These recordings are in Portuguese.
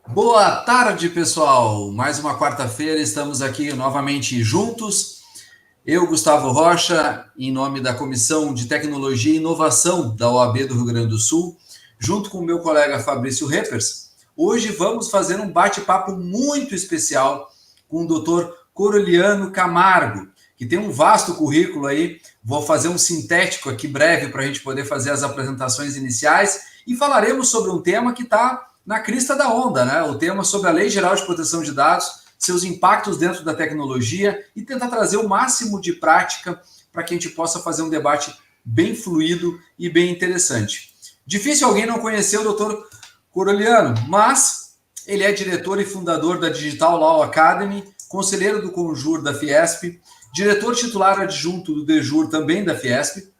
Boa tarde, pessoal. Mais uma quarta-feira, estamos aqui novamente juntos. Eu, Gustavo Rocha, em nome da Comissão de Tecnologia e Inovação da OAB do Rio Grande do Sul, junto com o meu colega Fabrício Reppers. Hoje vamos fazer um bate-papo muito especial com o Dr. Coroliano Camargo, que tem um vasto currículo aí. Vou fazer um sintético aqui breve para a gente poder fazer as apresentações iniciais e falaremos sobre um tema que está na crista da onda, né? O tema sobre a Lei Geral de Proteção de Dados, seus impactos dentro da tecnologia e tentar trazer o máximo de prática para que a gente possa fazer um debate bem fluido e bem interessante. Difícil alguém não conhecer o Dr. Coroliano, mas ele é diretor e fundador da Digital Law Academy, conselheiro do Conjur da Fiesp, diretor titular adjunto do DEJUR também da Fiesp,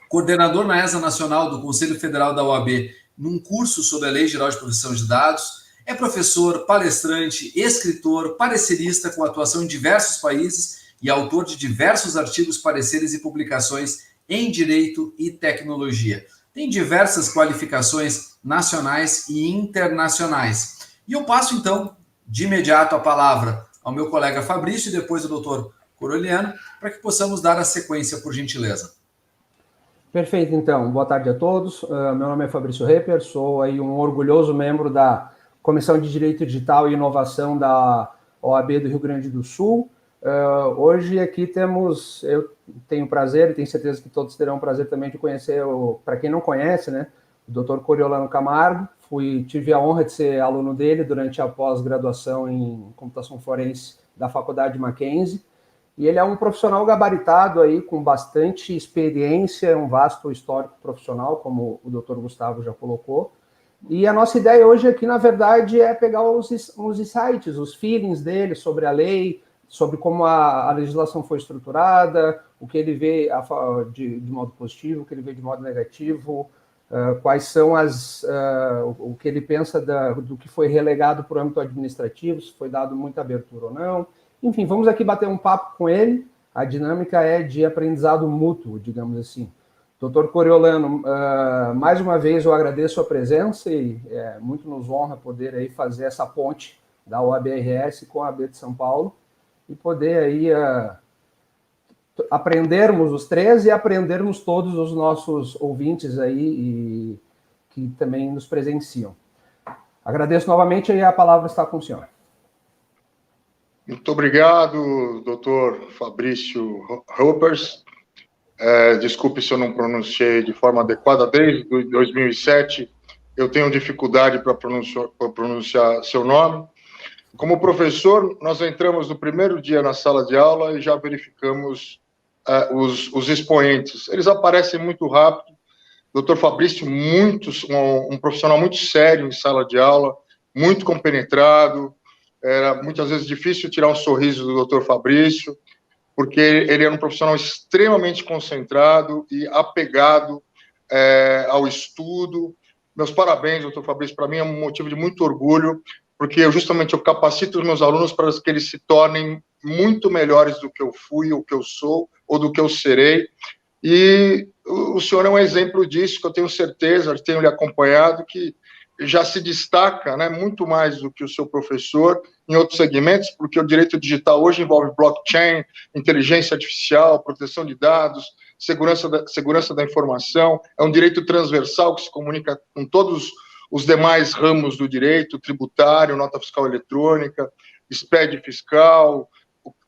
coordenador na ESA Nacional do Conselho Federal da OAB num curso sobre a Lei Geral de Proteção de Dados, é professor, palestrante, escritor, parecerista com atuação em diversos países e autor de diversos artigos, pareceres e publicações em direito e tecnologia. Tem diversas qualificações nacionais e internacionais. E eu passo, então, de imediato a palavra ao meu colega Fabrício e depois ao doutor Coroliano, para que possamos dar a sequência, por gentileza. Perfeito, então. Boa tarde a todos. Meu nome é Fabrício Reppers, sou aí um orgulhoso membro da Comissão de Direito Digital e Inovação da OAB do Rio Grande do Sul. Hoje aqui eu tenho prazer e tenho certeza que todos terão prazer também de conhecer, para quem não conhece, né, o Dr. Coroliano Camargo. Tive a honra de ser aluno dele durante a pós-graduação em computação forense da Faculdade Mackenzie. E ele é um profissional gabaritado aí, com bastante experiência, um vasto histórico profissional, como o doutor Gustavo já colocou. E a nossa ideia hoje aqui, na verdade, é pegar os insights, os feelings dele sobre a lei, sobre como a legislação foi estruturada, o que ele vê de modo positivo, o que ele vê de modo negativo, quais são o que ele pensa do que foi relegado para o âmbito administrativo, se foi dado muita abertura ou não. Enfim, vamos aqui bater um papo com ele. A dinâmica é de aprendizado mútuo, digamos assim. Doutor Coroliano, mais uma vez eu agradeço a presença e muito nos honra poder aí fazer essa ponte da OAB-RS com a AB de São Paulo e poder aí aprendermos os três e aprendermos todos os nossos ouvintes aí que também nos presenciam. Agradeço novamente e a palavra está com o senhor. Muito obrigado, doutor Fabrício Reppers. Desculpe se eu não pronunciei de forma adequada. Desde 2007, eu tenho dificuldade para pronunciar seu nome. Como professor, nós entramos no primeiro dia na sala de aula e já verificamos os expoentes. Eles aparecem muito rápido. Doutor Fabrício, um profissional muito sério em sala de aula, muito compenetrado. Era muitas vezes difícil tirar um sorriso do Dr. Fabrício, porque ele era um profissional extremamente concentrado e apegado ao estudo. Meus parabéns, Dr. Fabrício, para mim é um motivo de muito orgulho, porque eu capacito os meus alunos para que eles se tornem muito melhores do que eu fui, ou que eu sou, ou do que eu serei. E o senhor é um exemplo disso, que eu tenho certeza, tenho lhe acompanhado, que já se destaca, né, muito mais do que o seu professor em outros segmentos, porque o direito digital hoje envolve blockchain, inteligência artificial, proteção de dados, segurança da informação, é um direito transversal que se comunica com todos os demais ramos do direito, tributário, nota fiscal eletrônica, SPED fiscal,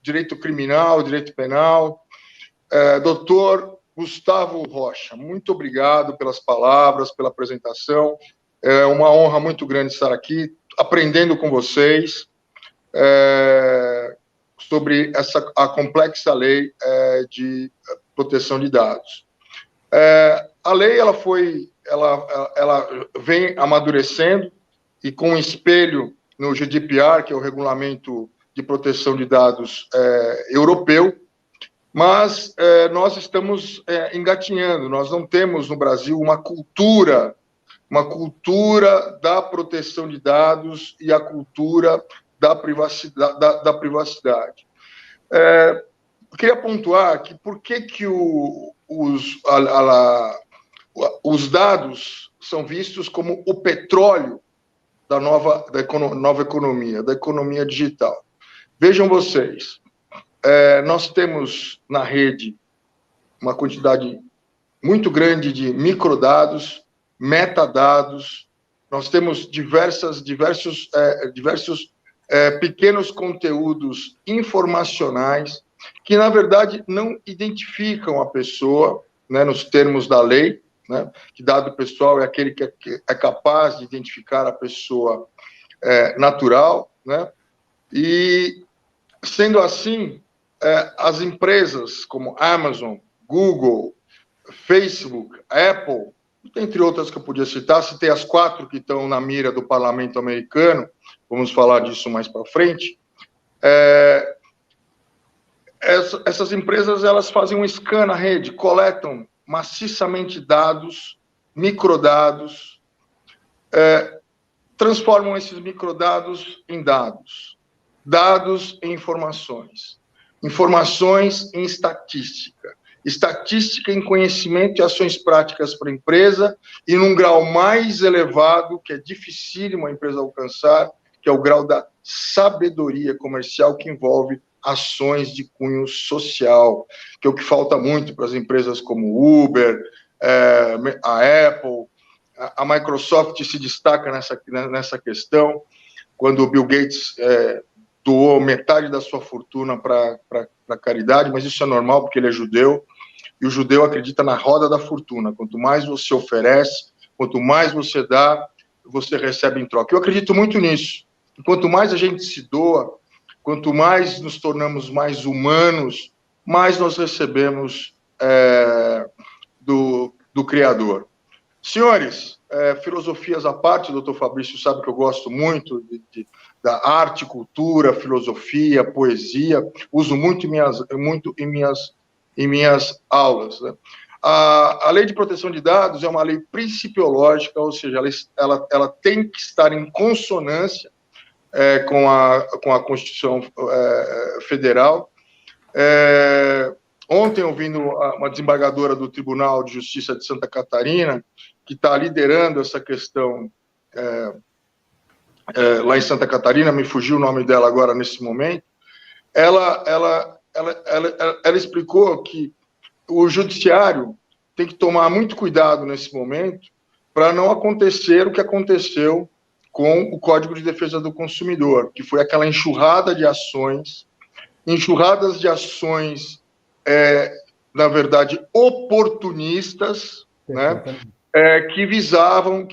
direito criminal, direito penal. Doutor Gustavo Rocha, muito obrigado pelas palavras, pela apresentação. É uma honra muito grande estar aqui, aprendendo com vocês sobre a complexa lei de proteção de dados. A lei ela vem amadurecendo e com um espelho no GDPR, que é o Regulamento de Proteção de Dados europeu, mas nós estamos engatinhando, nós não temos no Brasil uma cultura da proteção de dados e a cultura da privacidade. Eu queria pontuar que por que os dados são vistos como o petróleo da nova economia, da economia digital. Vejam vocês, nós temos na rede uma quantidade muito grande de microdados, metadados, nós temos diversos pequenos conteúdos informacionais que, na verdade, não identificam a pessoa, né, nos termos da lei, né, que dado pessoal é aquele que é capaz de identificar a pessoa natural, né, e, sendo assim, as empresas como Amazon, Google, Facebook, Apple, entre outras que eu podia citar, citei as 4 que estão na mira do parlamento americano, vamos falar disso mais para frente. Essas empresas, elas fazem um scan na rede, coletam maciçamente dados, microdados, transformam esses microdados em dados, dados em informações, informações em estatística, estatística em conhecimento e ações práticas para a empresa, e num grau mais elevado, que é dificílimo a empresa alcançar, que é o grau da sabedoria comercial, que envolve ações de cunho social, que é o que falta muito para as empresas como Uber, a Apple, a Microsoft se destaca nessa questão, quando o Bill Gates doou metade da sua fortuna para a caridade, mas isso é normal, porque ele é judeu, e o judeu acredita na roda da fortuna. Quanto mais você oferece, quanto mais você dá, você recebe em troca. Eu acredito muito nisso. E quanto mais a gente se doa, quanto mais nos tornamos mais humanos, mais nós recebemos do Criador. Senhores, filosofias à parte, o doutor Fabrício sabe que eu gosto muito da arte, cultura, filosofia, poesia, uso muito em minhas aulas, né? A Lei de Proteção de Dados é uma lei principiológica, ou seja, ela tem que estar em consonância com a Constituição Federal. Ontem, ouvindo uma desembargadora do Tribunal de Justiça de Santa Catarina, que está liderando essa questão lá em Santa Catarina, me fugiu o nome dela agora nesse momento, ela explicou que o judiciário tem que tomar muito cuidado nesse momento para não acontecer o que aconteceu com o Código de Defesa do Consumidor, que foi aquela enxurradas de ações, na verdade, oportunistas, né, que visavam,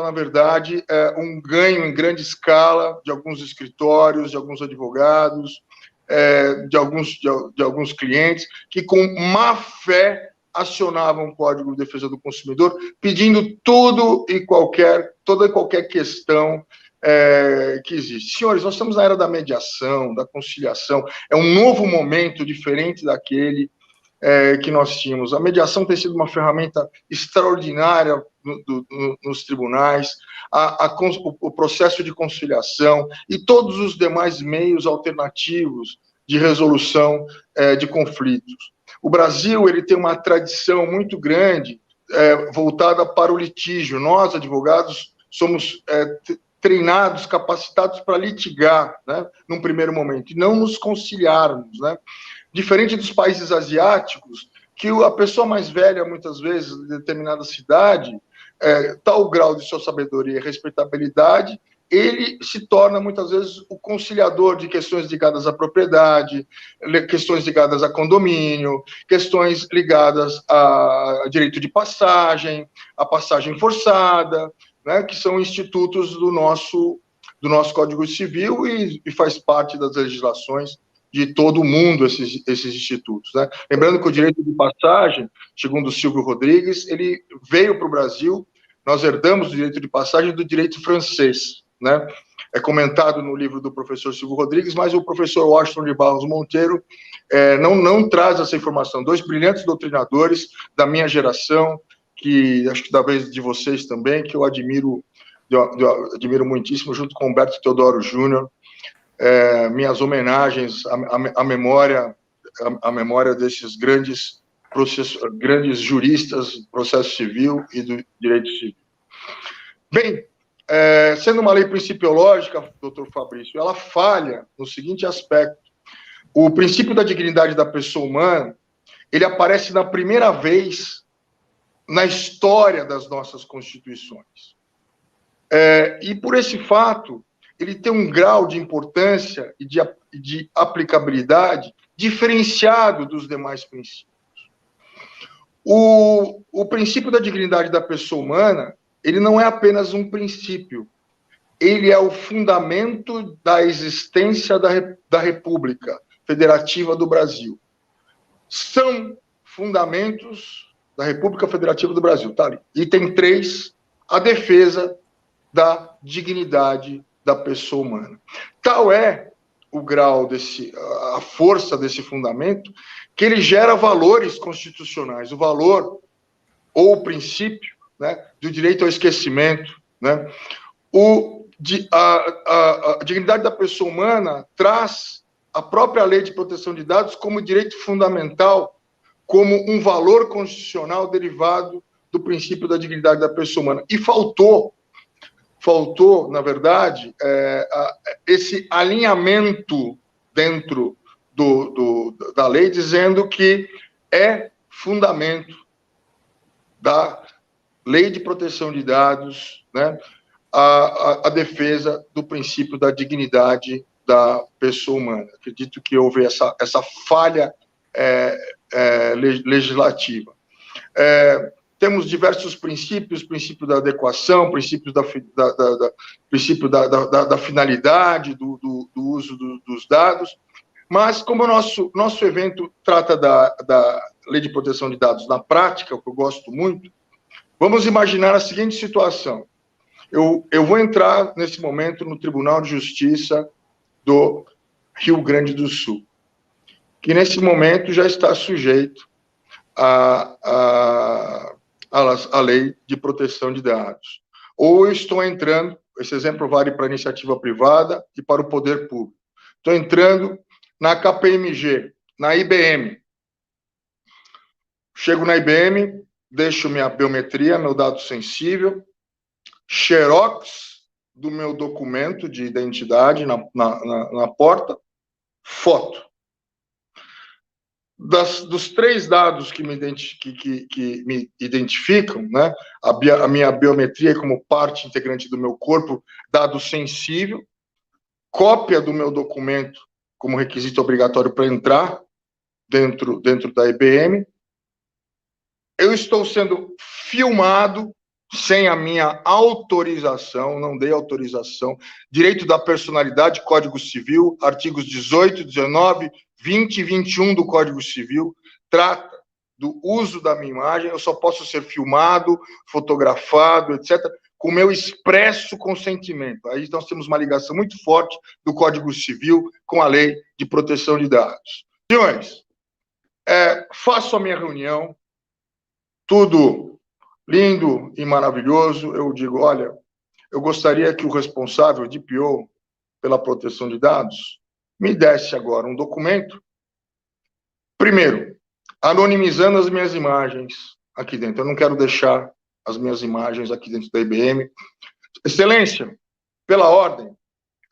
na verdade, um ganho em grande escala de alguns escritórios, de alguns advogados, de alguns clientes, que com má fé acionavam o Código de Defesa do Consumidor, pedindo toda e qualquer questão que existe. Senhores, nós estamos na era da mediação, da conciliação, é um novo momento diferente daquele que nós tínhamos. A mediação tem sido uma ferramenta extraordinária nos tribunais, o processo de conciliação e todos os demais meios alternativos de resolução de conflitos. O Brasil, ele tem uma tradição muito grande voltada para o litígio. Nós, advogados, somos treinados, capacitados para litigar, né, num primeiro momento, e não nos conciliarmos, né? Diferente dos países asiáticos, que a pessoa mais velha, muitas vezes, de determinada cidade, tal grau de sua sabedoria e respeitabilidade, ele se torna, muitas vezes, o conciliador de questões ligadas à propriedade, questões ligadas a condomínio, questões ligadas a direito de passagem, a passagem forçada, né, que são institutos do nosso Código Civil e faz parte das legislações de todo o mundo, esses institutos, né? Lembrando que o direito de passagem, segundo o Silvio Rodrigues, ele veio para o Brasil, nós herdamos o direito de passagem do direito francês, né? É comentado no livro do professor Silvio Rodrigues, mas o professor Washington de Barros Monteiro não traz essa informação. 2 brilhantes doutrinadores da minha geração, que acho que da vez de vocês também, que eu admiro muitíssimo, junto com Humberto Teodoro Júnior, minhas homenagens à memória desses grandes juristas do processo civil e do direito civil. Bem, sendo uma lei principiológica, doutor Fabrício, ela falha no seguinte aspecto. O princípio da dignidade da pessoa humana, ele aparece na primeira vez na história das nossas constituições. E por esse fato, ele tem um grau de importância e de aplicabilidade diferenciado dos demais princípios. O princípio da dignidade da pessoa humana, ele não é apenas um princípio, ele é o fundamento da existência da República Federativa do Brasil. São fundamentos da República Federativa do Brasil, tá ali. Item 3, a defesa da dignidade da pessoa humana. Tal é o grau a força desse fundamento, que ele gera valores constitucionais, o valor ou o princípio, né, do direito ao esquecimento, né? A dignidade da pessoa humana traz a própria Lei de Proteção de Dados como direito fundamental, como um valor constitucional derivado do princípio da dignidade da pessoa humana. E faltou, na verdade, esse alinhamento dentro da lei, dizendo que é fundamento da Lei de Proteção de Dados, né, a defesa do princípio da dignidade da pessoa humana. Acredito que houve essa falha legislativa. Temos diversos princípios, princípio da adequação, princípio da finalidade, do uso dos dados, mas como o nosso evento trata da Lei de Proteção de Dados na prática, o que eu gosto muito, vamos imaginar a seguinte situação. Eu vou entrar, nesse momento, no Tribunal de Justiça do Rio Grande do Sul, que nesse momento já está sujeito à Lei de Proteção de Dados. Ou eu estou entrando, esse exemplo vale para a iniciativa privada e para o poder público. Estou entrando na KPMG, na IBM. Chego na IBM, deixo minha biometria, meu dado sensível, xerox do meu documento de identidade na porta, foto. Dos 3 dados que me identificam, né, a minha biometria como parte integrante do meu corpo, dado sensível, cópia do meu documento como requisito obrigatório para entrar dentro da IBM, eu estou sendo filmado sem a minha autorização, não dei autorização, direito da personalidade, Código Civil, artigos 18, 19, 20 e 21 do Código Civil, trata do uso da minha imagem, eu só posso ser filmado, fotografado, etc., com meu expresso consentimento. Aí nós temos uma ligação muito forte do Código Civil com a Lei de Proteção de Dados. Senhores, faço a minha reunião, tudo lindo e maravilhoso, eu digo, olha, eu gostaria que o responsável de DPO pela proteção de dados me desse agora um documento, primeiro, anonimizando as minhas imagens aqui dentro. Eu não quero deixar as minhas imagens aqui dentro da IBM. Excelência, pela ordem,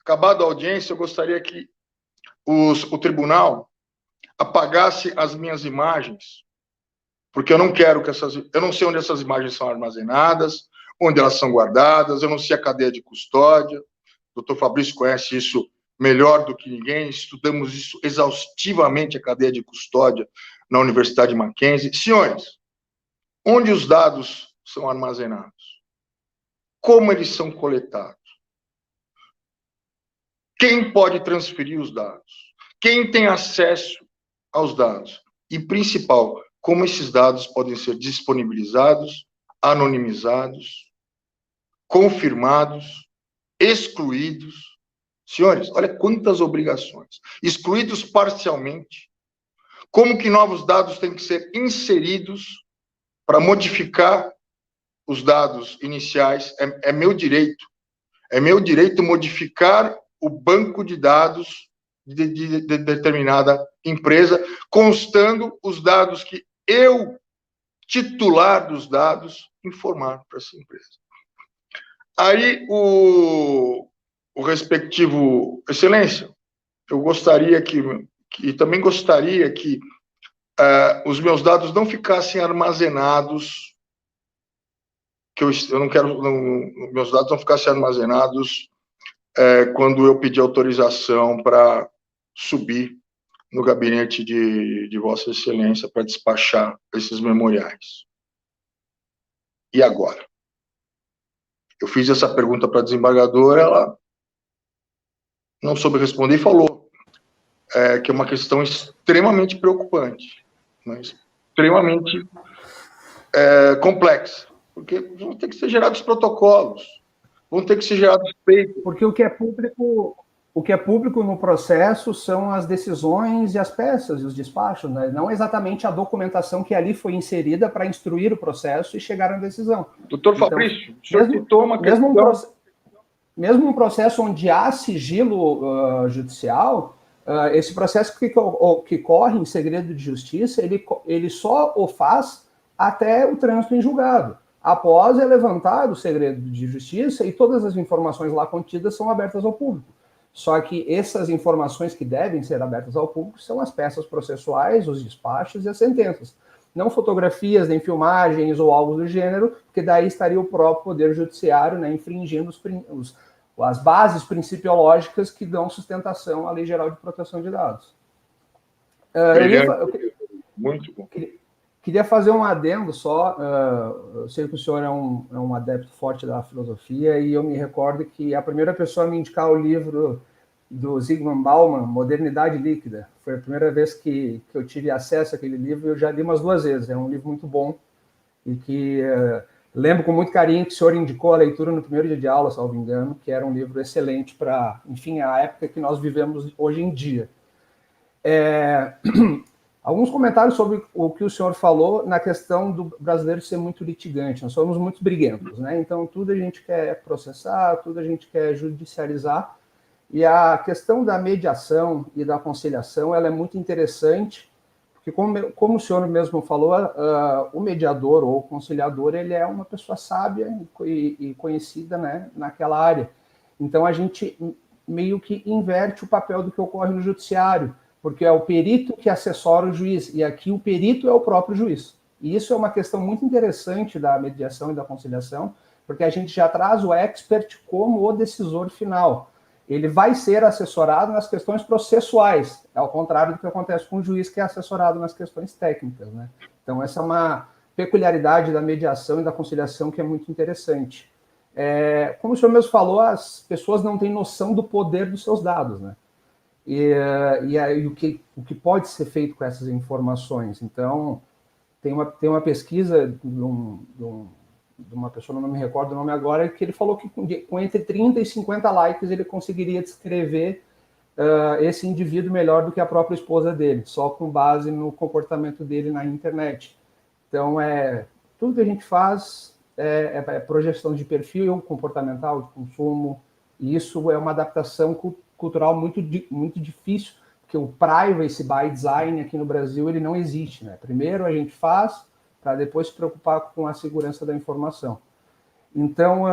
acabada a audiência, eu gostaria que o tribunal apagasse as minhas imagens, porque eu não quero que eu não sei onde essas imagens são armazenadas, onde elas são guardadas, eu não sei a cadeia de custódia. O doutor Fabrício conhece isso melhor do que ninguém, estudamos isso exaustivamente, a cadeia de custódia, na Universidade Mackenzie. Senhores, onde os dados são armazenados? Como eles são coletados? Quem pode transferir os dados? Quem tem acesso aos dados? E, principal, como esses dados podem ser disponibilizados, anonimizados, confirmados, excluídos. Senhores, olha quantas obrigações. Excluídos parcialmente. Como que novos dados têm que ser inseridos para modificar os dados iniciais? É meu direito. É meu direito modificar o banco de dados de determinada empresa, constando os dados que eu, titular dos dados, informar para essa empresa. Aí, o respectivo Excelência, eu gostaria e também gostaria que os meus dados não ficassem armazenados, que eu não quero, meus dados não ficassem armazenados quando eu pedir autorização para subir no gabinete de Vossa Excelência para despachar esses memoriais. E agora? Eu fiz essa pergunta para a desembargadora, ela não soube responder e falou que é uma questão extremamente preocupante, né? Extremamente complexa, porque vão ter que ser gerados protocolos, vão ter que ser gerados feitos. Porque o que é público no processo são as decisões e as peças e os despachos, né? Não exatamente a documentação que ali foi inserida para instruir o processo e chegar à decisão. Doutor Fabrício, o senhor citou uma questão... Mesmo um processo onde há sigilo judicial, esse processo que corre em segredo de justiça, ele só o faz até o trânsito em julgado. Após é levantado o segredo de justiça e todas as informações lá contidas são abertas ao público. Só que essas informações que devem ser abertas ao público são as peças processuais, os despachos e as sentenças. Não fotografias, nem filmagens ou algo do gênero, porque daí estaria o próprio Poder Judiciário, né, infringindo as bases principiológicas que dão sustentação à Lei Geral de Proteção de Dados. Muito bom. Queria fazer um adendo só. Eu sei que o senhor é um adepto forte da filosofia e eu me recordo que a primeira pessoa a me indicar o livro do Zygmunt Bauman, Modernidade Líquida, foi a primeira vez que eu tive acesso àquele livro. Eu já li umas 2 vezes. É um livro muito bom e que lembro com muito carinho que o senhor indicou a leitura no primeiro dia de aula, salvo engano, que era um livro excelente para, enfim, a época que nós vivemos hoje em dia. Alguns comentários sobre o que o senhor falou na questão do brasileiro ser muito litigante. Nós somos muito briguentos, né? Então, tudo a gente quer processar, tudo a gente quer judicializar. E a questão da mediação e da conciliação, ela é muito interessante, porque como o senhor mesmo falou, o mediador ou o conciliador, ele é uma pessoa sábia e conhecida, né, naquela área. Então, a gente meio que inverte o papel do que ocorre no judiciário, porque é o perito que assessora o juiz, e aqui o perito é o próprio juiz. E isso é uma questão muito interessante da mediação e da conciliação, porque a gente já traz o expert como o decisor final. Ele vai ser assessorado nas questões processuais, ao contrário do que acontece com o juiz, que é assessorado nas questões técnicas, né? Então, essa é uma peculiaridade da mediação e da conciliação que é muito interessante. Como o senhor mesmo falou, as pessoas não têm noção do poder dos seus dados, né? E o que pode ser feito com essas informações. Então, tem uma pesquisa de uma pessoa, não me recordo o nome agora, que ele falou que com entre 30 e 50 likes ele conseguiria descrever esse indivíduo melhor do que a própria esposa dele, só com base no comportamento dele na internet. Então, tudo que a gente faz é projeção de perfil comportamental, de consumo, e isso é uma adaptação cultural muito difícil, porque o privacy by design aqui no Brasil ele não existe, né? Primeiro a gente faz, para depois se preocupar com a segurança da informação. Então,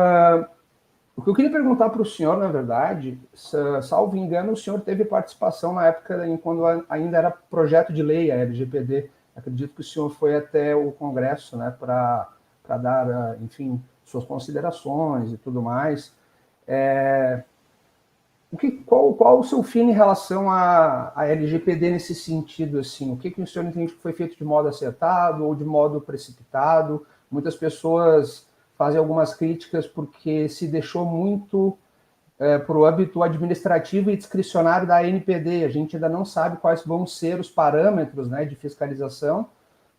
o que eu queria perguntar para o senhor, na verdade, salvo engano, o senhor teve participação na época quando ainda era projeto de lei, a LGPD. Acredito que o senhor foi até o Congresso, né, para dar, enfim, suas considerações e tudo mais. Qual o seu fim em relação à LGPD nesse sentido? Assim? O que o senhor entende que foi feito de modo acertado ou de modo precipitado? Muitas pessoas fazem algumas críticas porque se deixou muito para o âmbito administrativo e discricionário da ANPD. A gente ainda não sabe quais vão ser os parâmetros, né, de fiscalização,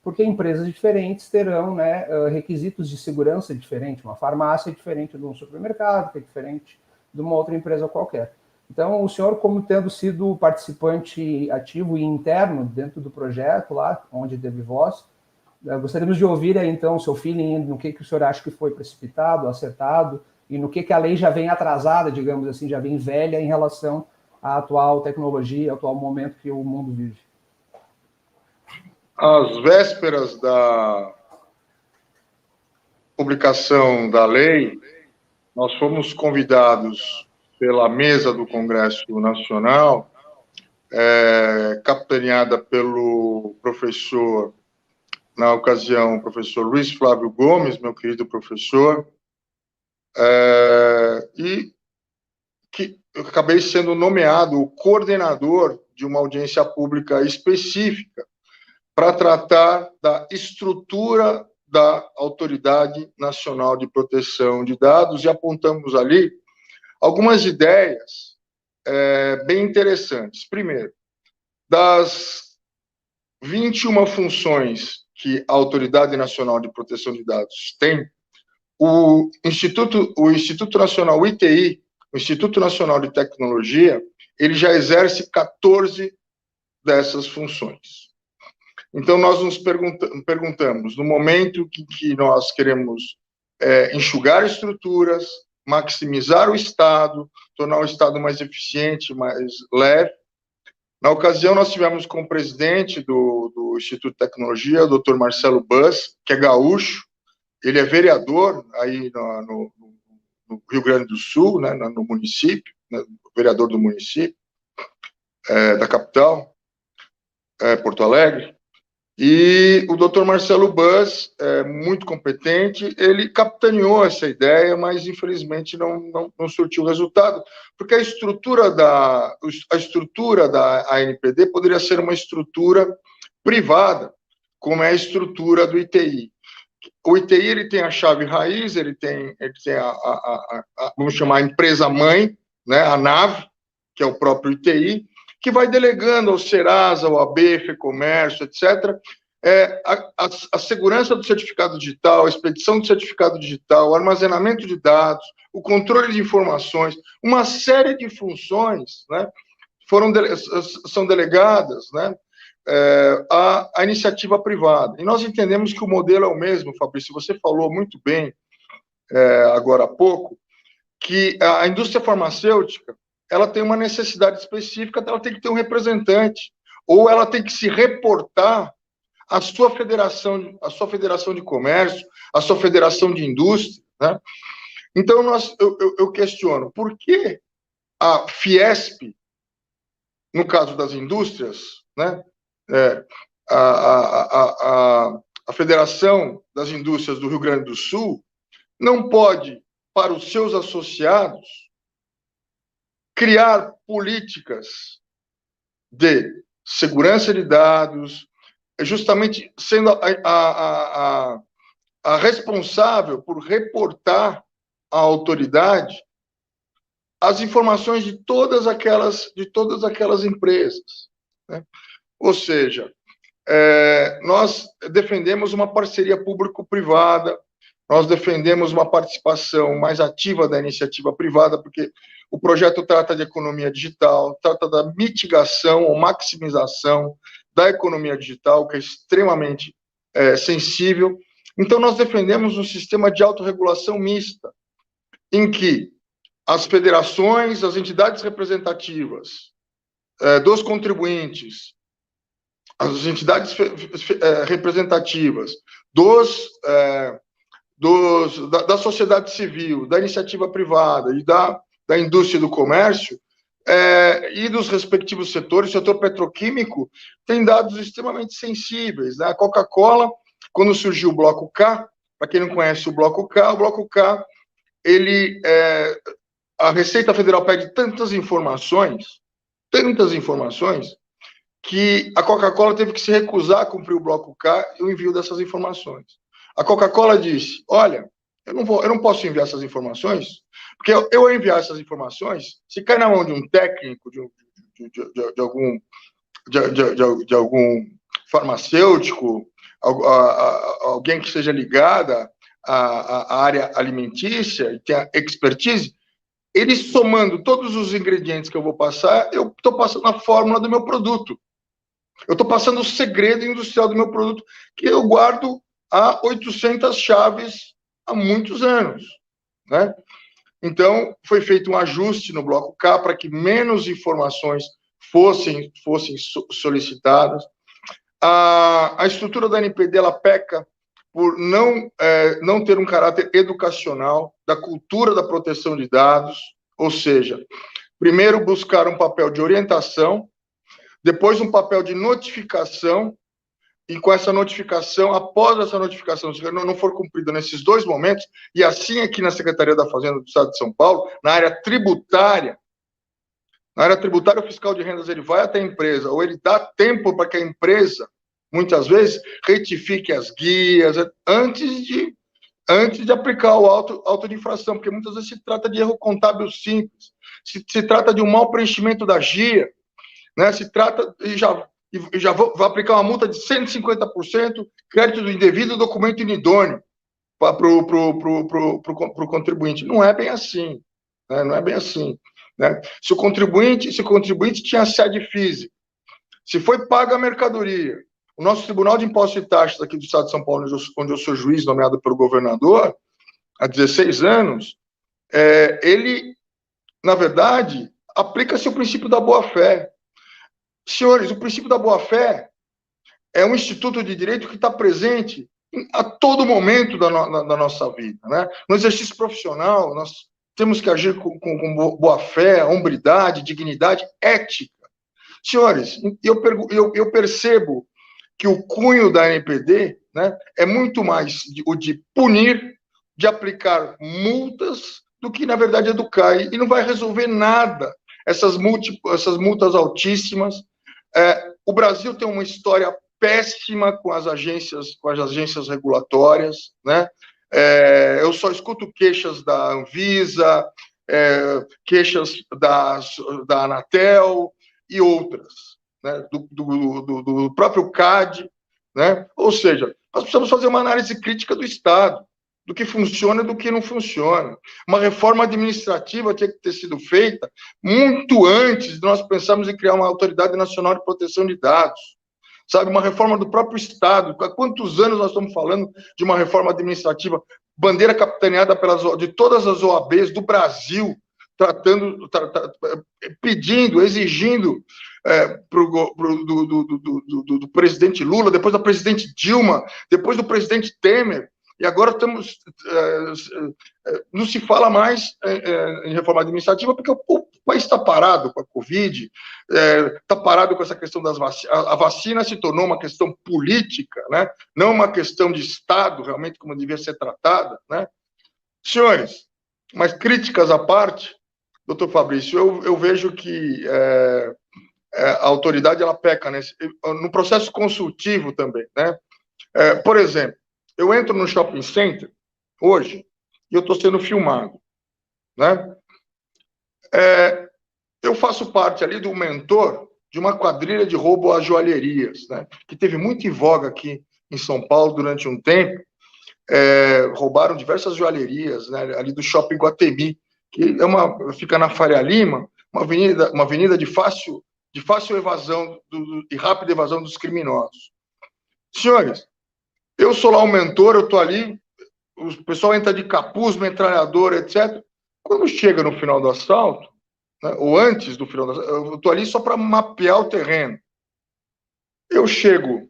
porque empresas diferentes terão, né, requisitos de segurança diferentes. Uma farmácia é diferente de um supermercado, que é diferente de uma outra empresa qualquer. Então, o senhor, como tendo sido participante ativo e interno dentro do projeto, lá onde teve voz, gostaríamos de ouvir aí, então, o seu feeling no que o senhor acha que foi precipitado, acertado, e no que a lei já vem atrasada, digamos assim, já vem velha em relação à atual tecnologia, ao atual momento que o mundo vive. Às vésperas da publicação da lei, nós fomos convidados pela mesa do Congresso Nacional, capitaneada pelo professor, na ocasião, o professor Luiz Flávio Gomes, meu querido professor, e que eu acabei sendo nomeado o coordenador de uma audiência pública específica para tratar da estrutura da Autoridade Nacional de Proteção de Dados, e apontamos ali algumas ideias bem interessantes. Primeiro, das 21 funções que a Autoridade Nacional de Proteção de Dados tem, o Instituto Nacional ITI, o Instituto Nacional de Tecnologia, ele já exerce 14 dessas funções. Então, nós nos perguntamos, no momento que nós queremos enxugar estruturas, maximizar o Estado, tornar o Estado mais eficiente, mais leve. Na ocasião, nós tivemos como presidente do Instituto de Tecnologia, o Dr. Marcelo Bus, que é gaúcho, ele é vereador aí no Rio Grande do Sul, né, no município, né, vereador do município, da capital, Porto Alegre. E o Dr. Marcelo Bus, muito competente, ele capitaneou essa ideia, mas infelizmente não surtiu resultado, porque a estrutura da ANPD poderia ser uma estrutura privada, como é a estrutura do ITI. O ITI ele tem a chave raiz, ele tem vamos chamar a empresa-mãe, né, a NAV, que é o próprio ITI, que vai delegando ao Serasa, ao AB, FEComércio, etc., a segurança do certificado digital, a expedição do certificado digital, o armazenamento de dados, o controle de informações, uma série de funções, né, são delegadas, né, à iniciativa privada. E nós entendemos que o modelo é o mesmo, Fabrício, você falou muito bem agora há pouco, que a indústria farmacêutica ela tem uma necessidade específica, ela tem que ter um representante, ou ela tem que se reportar à sua federação de comércio, à sua federação de indústria, né? Então, eu questiono, por que a Fiesp, no caso das indústrias, né, a Federação das Indústrias do Rio Grande do Sul, não pode, para os seus associados, criar políticas de segurança de dados, justamente sendo a responsável por reportar à autoridade as informações de todas aquelas empresas, né? Ou seja, nós defendemos uma parceria público-privada, nós defendemos uma participação mais ativa da iniciativa privada, porque o projeto trata de economia digital, trata da mitigação ou maximização da economia digital, que é extremamente sensível. Então, nós defendemos um sistema de autorregulação mista, em que as federações, as entidades representativas dos contribuintes, as entidades representativas da sociedade civil, da iniciativa privada e da indústria e do comércio, e dos respectivos setores, o setor petroquímico tem dados extremamente sensíveis, né? A Coca-Cola, quando surgiu o Bloco K, para quem não conhece o Bloco K, a Receita Federal pede tantas informações, que a Coca-Cola teve que se recusar a cumprir o Bloco K e o envio dessas informações. A Coca-Cola disse, olha, eu não posso enviar essas informações, porque eu enviar essas informações, se cai na mão de um técnico, de algum farmacêutico, alguém que seja ligada à área alimentícia e tenha expertise, ele somando todos os ingredientes que eu vou passar, eu estou passando a fórmula do meu produto. Eu estou passando o segredo industrial do meu produto, que eu guardo há 800 chaves há muitos anos, né? Então, foi feito um ajuste no Bloco K para que menos informações fossem solicitadas. A estrutura da NPD, ela peca por não ter um caráter educacional da cultura da proteção de dados, ou seja, primeiro buscar um papel de orientação, depois um papel de notificação, e com essa notificação, após essa notificação, se não for cumprida nesses dois momentos, e assim aqui na Secretaria da Fazenda do Estado de São Paulo, na área tributária, o fiscal de rendas ele vai até a empresa, ou ele dá tempo para que a empresa, muitas vezes, retifique as guias, antes de aplicar o auto de infração, porque muitas vezes se trata de erro contábil simples, se trata de um mau preenchimento da GIA, né? Se trata, e já vou aplicar uma multa de 150%, crédito indevido, documento inidôneo para o contribuinte. Não é bem assim, né? Não é bem assim, né? Se o contribuinte tinha sede física, se foi paga a mercadoria, o nosso Tribunal de Impostos e Taxas aqui do Estado de São Paulo, onde eu sou juiz nomeado pelo governador há 16 anos, ele, na verdade, aplica-se o princípio da boa-fé. Senhores, o princípio da boa-fé é um instituto de direito que está presente a todo momento da nossa vida, né? No exercício profissional, nós temos que agir com boa-fé, hombridade, dignidade, ética. Senhores, eu percebo que o cunho da NPD, né, é muito mais o de punir, de aplicar multas, do que, na verdade, educar. E não vai resolver nada essas multas altíssimas. O Brasil tem uma história péssima com as agências regulatórias, né? Eu só escuto queixas da Anvisa, queixas da Anatel e outras, né? do próprio CAD, né? Ou seja, nós precisamos fazer uma análise crítica do Estado, do que funciona e do que não funciona. Uma reforma administrativa tinha que ter sido feita muito antes de nós pensarmos em criar uma Autoridade Nacional de Proteção de Dados. Sabe, uma reforma do próprio Estado. Há quantos anos nós estamos falando de uma reforma administrativa, bandeira capitaneada de todas as OABs do Brasil, pedindo, exigindo do presidente Lula, depois da presidente Dilma, depois do presidente Temer, e agora não se fala mais em reforma administrativa, porque o país está parado com a Covid, está parado com essa questão das vacinas. A vacina se tornou uma questão política, né? Não uma questão de Estado, realmente, como devia ser tratada, né? Senhores, mas críticas à parte, doutor Fabrício, eu vejo que a autoridade ela peca no processo consultivo também, né? Por exemplo, eu entro no shopping center hoje e eu estou sendo filmado, né? Eu faço parte ali do mentor de uma quadrilha de roubo a joalherias, né? Que teve muito em voga aqui em São Paulo durante um tempo. Roubaram diversas joalherias, né? Ali do shopping Guatemi, que fica na Faria Lima, uma avenida de fácil evasão e rápida evasão dos criminosos. Senhores, eu sou lá o mentor, eu estou ali, o pessoal entra de capuz, metralhadora, etc. Quando chega no final do assalto, né, ou antes do final do assalto, eu estou ali só para mapear o terreno. Eu chego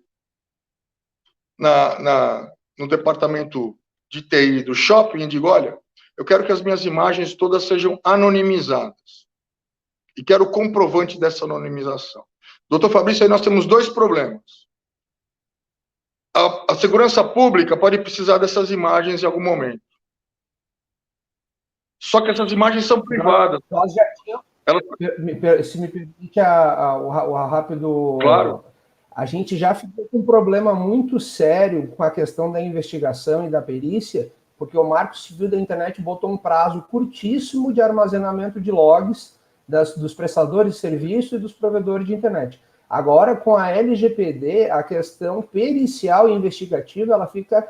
no departamento de TI do shopping e digo, olha, eu quero que as minhas imagens todas sejam anonimizadas. E quero o comprovante dessa anonimização. Doutor Fabrício, aí nós temos dois problemas. A segurança pública pode precisar dessas imagens em algum momento. Só que essas imagens são privadas. Nós já tínhamos, se me permite o rápido... Claro. A gente já ficou com um problema muito sério com a questão da investigação e da perícia, porque o Marco Civil da Internet botou um prazo curtíssimo de armazenamento de logs dos prestadores de serviço e dos provedores de internet. Agora, com a LGPD, a questão pericial e investigativa, ela fica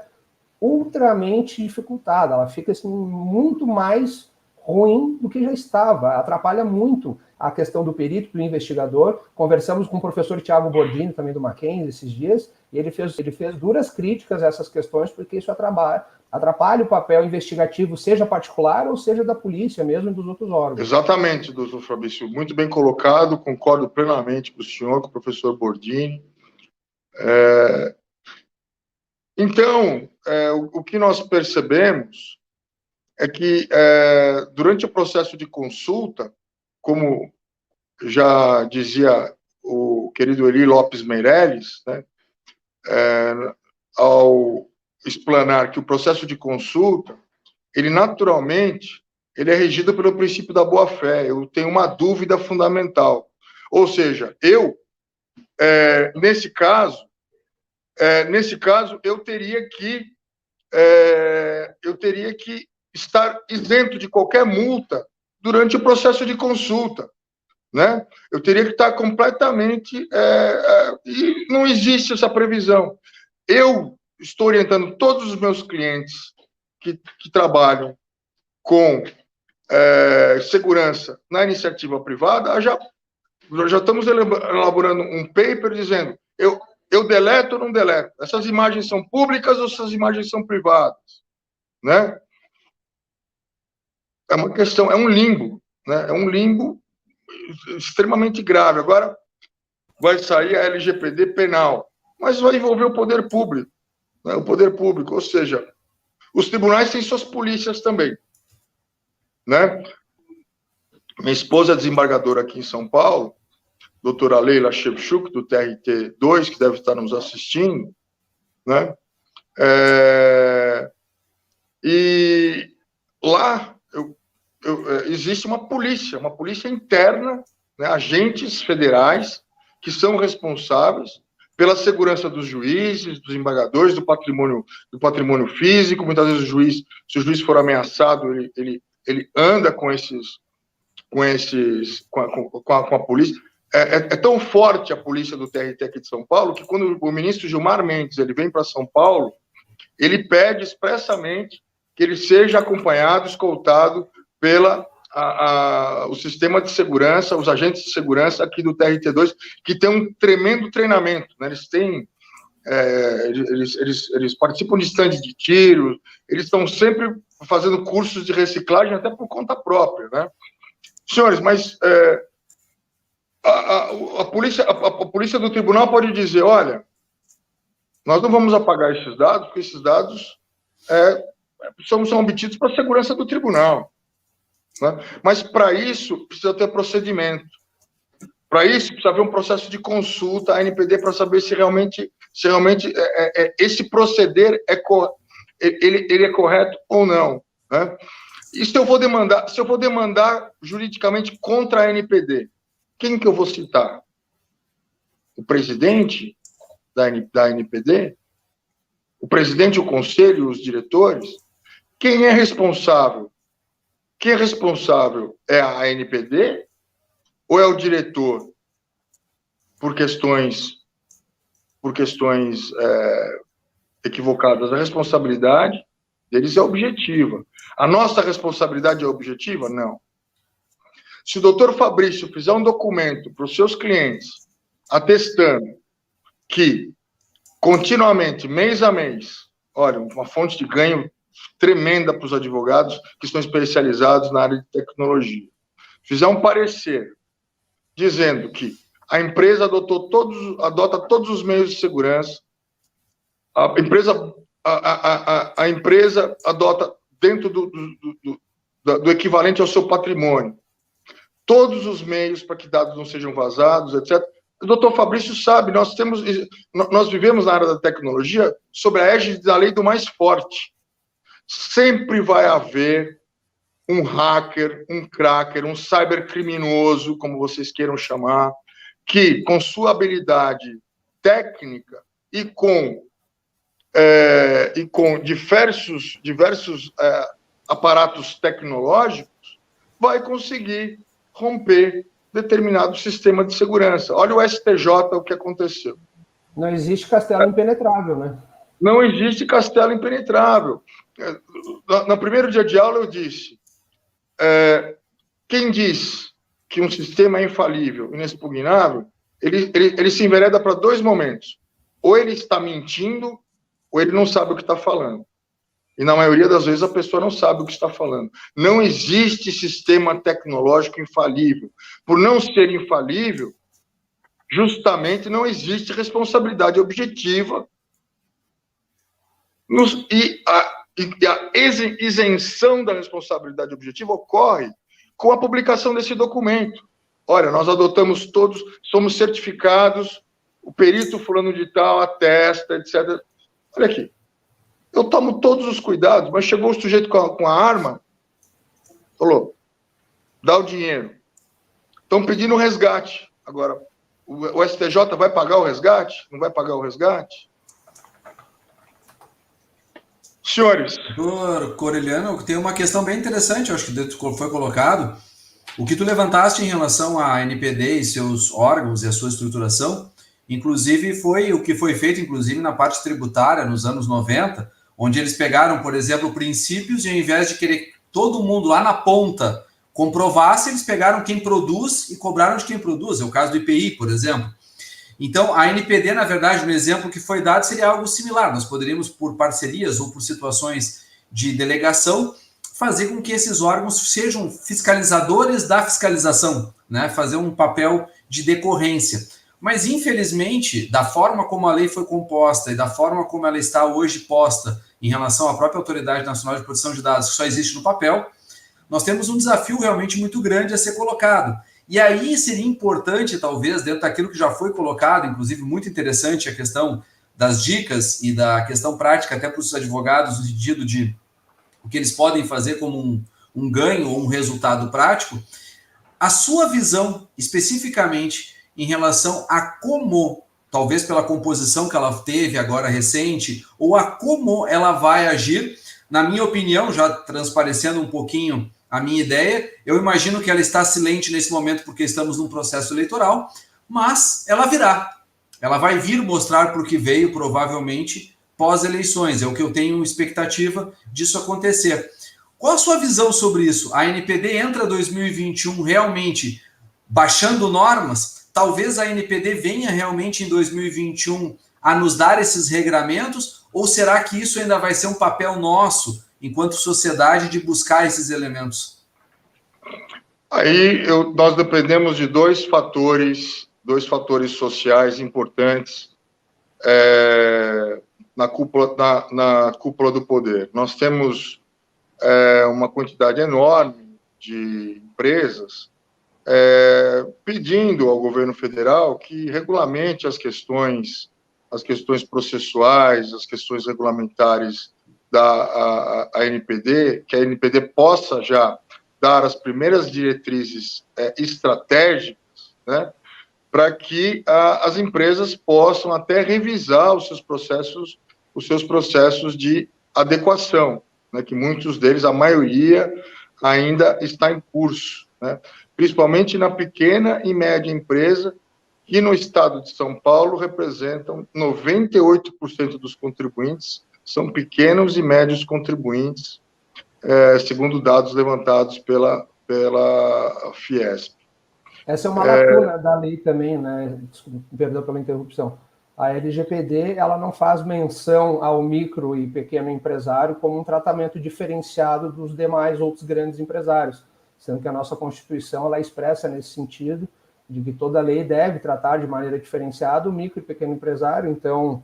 ultramente dificultada, ela fica assim, muito mais ruim do que já estava, atrapalha muito a questão do perito, do investigador. Conversamos com o professor Tiago Bordini, também do Mackenzie, esses dias, e ele fez duras críticas a essas questões, porque isso atrapalha o papel investigativo, seja particular ou seja da polícia mesmo e dos outros órgãos. Exatamente, doutor Fabrício, muito bem colocado, concordo plenamente com o senhor, com o professor Bordini. Então, o que nós percebemos é que, durante o processo de consulta, como já dizia o querido Eli Lopes Meirelles, né, ao explanar que o processo de consulta, ele naturalmente, ele é regido pelo princípio da boa-fé. Eu tenho uma dúvida fundamental. Ou seja, nesse caso, eu teria que estar isento de qualquer multa durante o processo de consulta, né? Eu teria que estar completamente... e não existe essa previsão. Eu estou orientando todos os meus clientes que trabalham com segurança na iniciativa privada, já estamos elaborando um paper dizendo eu deleto ou não deleto? Essas imagens são públicas ou essas imagens são privadas? Né? É uma questão, é um limbo, né? É um limbo extremamente grave. Agora vai sair a LGPD penal, mas vai envolver o poder público, né? O poder público, ou seja, os tribunais têm suas polícias também, né? Minha esposa é desembargadora aqui em São Paulo, doutora Leila Shevchuk, do TRT2, que deve estar nos assistindo, né? E lá existe uma polícia interna, né? Agentes federais que são responsáveis pela segurança dos juízes, dos embargadores, do patrimônio físico. Muitas vezes se o juiz for ameaçado, ele anda com a polícia. É tão forte a polícia do TRT aqui de São Paulo que quando o ministro Gilmar Mendes ele vem para São Paulo, ele pede expressamente que ele seja acompanhado, escoltado o sistema de segurança, os agentes de segurança aqui do TRT2, que tem um tremendo treinamento, né? Eles participam de estandes de tiro, eles estão sempre fazendo cursos de reciclagem até por conta própria, né? Senhores, mas a polícia do tribunal pode dizer, olha, nós não vamos apagar esses dados, porque esses dados são obtidos para a segurança do tribunal, né? Mas para isso precisa ter procedimento, para isso precisa haver um processo de consulta à NPD para saber se realmente esse proceder ele é correto ou não, né? E se eu vou demandar juridicamente contra a NPD, quem que eu vou citar? O presidente da NPD? O presidente, o conselho, os diretores? Quem é responsável? Quem é responsável é a NPD ou é o diretor por questões equivocadas? A responsabilidade deles é objetiva. A nossa responsabilidade é objetiva? Não. Se o doutor Fabrício fizer um documento para os seus clientes atestando que continuamente, mês a mês, olha, uma fonte de ganho tremenda para os advogados que estão especializados na área de tecnologia, fizer um parecer dizendo que a empresa adota todos os meios de segurança, a empresa adota dentro do equivalente ao seu patrimônio todos os meios para que dados não sejam vazados, etc. O doutor Fabrício sabe, nós vivemos na área da tecnologia sob a égide da lei do mais forte. Sempre vai haver um hacker, um cracker, um cybercriminoso, como vocês queiram chamar, que com sua habilidade técnica e com diversos aparatos tecnológicos vai conseguir romper determinado sistema de segurança. Olha o STJ, o que aconteceu. Não existe castelo impenetrável, né? Não existe castelo impenetrável. No primeiro dia de aula eu disse, quem diz que um sistema é infalível, inexpugnável, ele se envereda para dois momentos. Ou ele está mentindo, ou ele não sabe o que está falando. E na maioria das vezes a pessoa não sabe o que está falando. Não existe sistema tecnológico infalível. Por não ser infalível, justamente não existe responsabilidade objetiva E a isenção da responsabilidade objetiva ocorre com a publicação desse documento. Olha, nós adotamos todos, somos certificados, o perito fulano de tal atesta, etc. Olha aqui, eu tomo todos os cuidados, mas chegou o sujeito com a arma, falou, dá o dinheiro. Estão pedindo um resgate. Agora, o STJ vai pagar o resgate? Não vai pagar o resgate? Senhores. Doutor Coreliano, tem uma questão bem interessante, eu acho que foi colocado. O que tu levantaste em relação à NPD e seus órgãos e a sua estruturação, inclusive foi o que foi feito, inclusive, na parte tributária, nos anos 90, onde eles pegaram, por exemplo, princípios e ao invés de querer todo mundo lá na ponta comprovasse, eles pegaram quem produz e cobraram de quem produz. É o caso do IPI, por exemplo. Então, a NPD, na verdade, no exemplo que foi dado, seria algo similar. Nós poderíamos, por parcerias ou por situações de delegação, fazer com que esses órgãos sejam fiscalizadores da fiscalização, né? Fazer um papel de decorrência. Mas, infelizmente, da forma como a lei foi composta e da forma como ela está hoje posta em relação à própria Autoridade Nacional de Proteção de Dados, que só existe no papel, nós temos um desafio realmente muito grande a ser colocado. E aí seria importante, talvez, dentro daquilo que já foi colocado, inclusive muito interessante a questão das dicas e da questão prática até para os advogados, no sentido de o que eles podem fazer como um ganho ou um resultado prático, a sua visão, especificamente, em relação a como, talvez pela composição que ela teve agora recente, ou a como ela vai agir, na minha opinião, já transparecendo um pouquinho a minha ideia, eu imagino que ela está silente nesse momento porque estamos num processo eleitoral, mas ela virá. Ela vai vir mostrar por que veio, provavelmente, pós-eleições. É o que eu tenho expectativa disso acontecer. Qual a sua visão sobre isso? A NPD entra 2021 realmente baixando normas? Talvez a NPD venha realmente em 2021 a nos dar esses regramentos? Ou será que isso ainda vai ser um papel nosso, enquanto sociedade, de buscar esses elementos? Aí nós dependemos de dois fatores sociais importantes na cúpula do poder. Nós temos uma quantidade enorme de empresas pedindo ao governo federal que regulamente as questões processuais, as questões regulamentares da NPD, que a NPD possa já dar as primeiras diretrizes estratégicas, né, para que as empresas possam até revisar os seus processos de adequação, né, que muitos deles, a maioria, ainda está em curso, né, principalmente na pequena e média empresa, que no estado de São Paulo representam 98% dos contribuintes, são pequenos e médios contribuintes, segundo dados levantados pela Fiesp. Essa é uma lacuna da lei também, né? Desculpa, perdão pela interrupção. A LGPD, ela não faz menção ao micro e pequeno empresário como um tratamento diferenciado dos demais outros grandes empresários, sendo que a nossa Constituição ela expressa nesse sentido de que toda lei deve tratar de maneira diferenciada o micro e pequeno empresário. Então,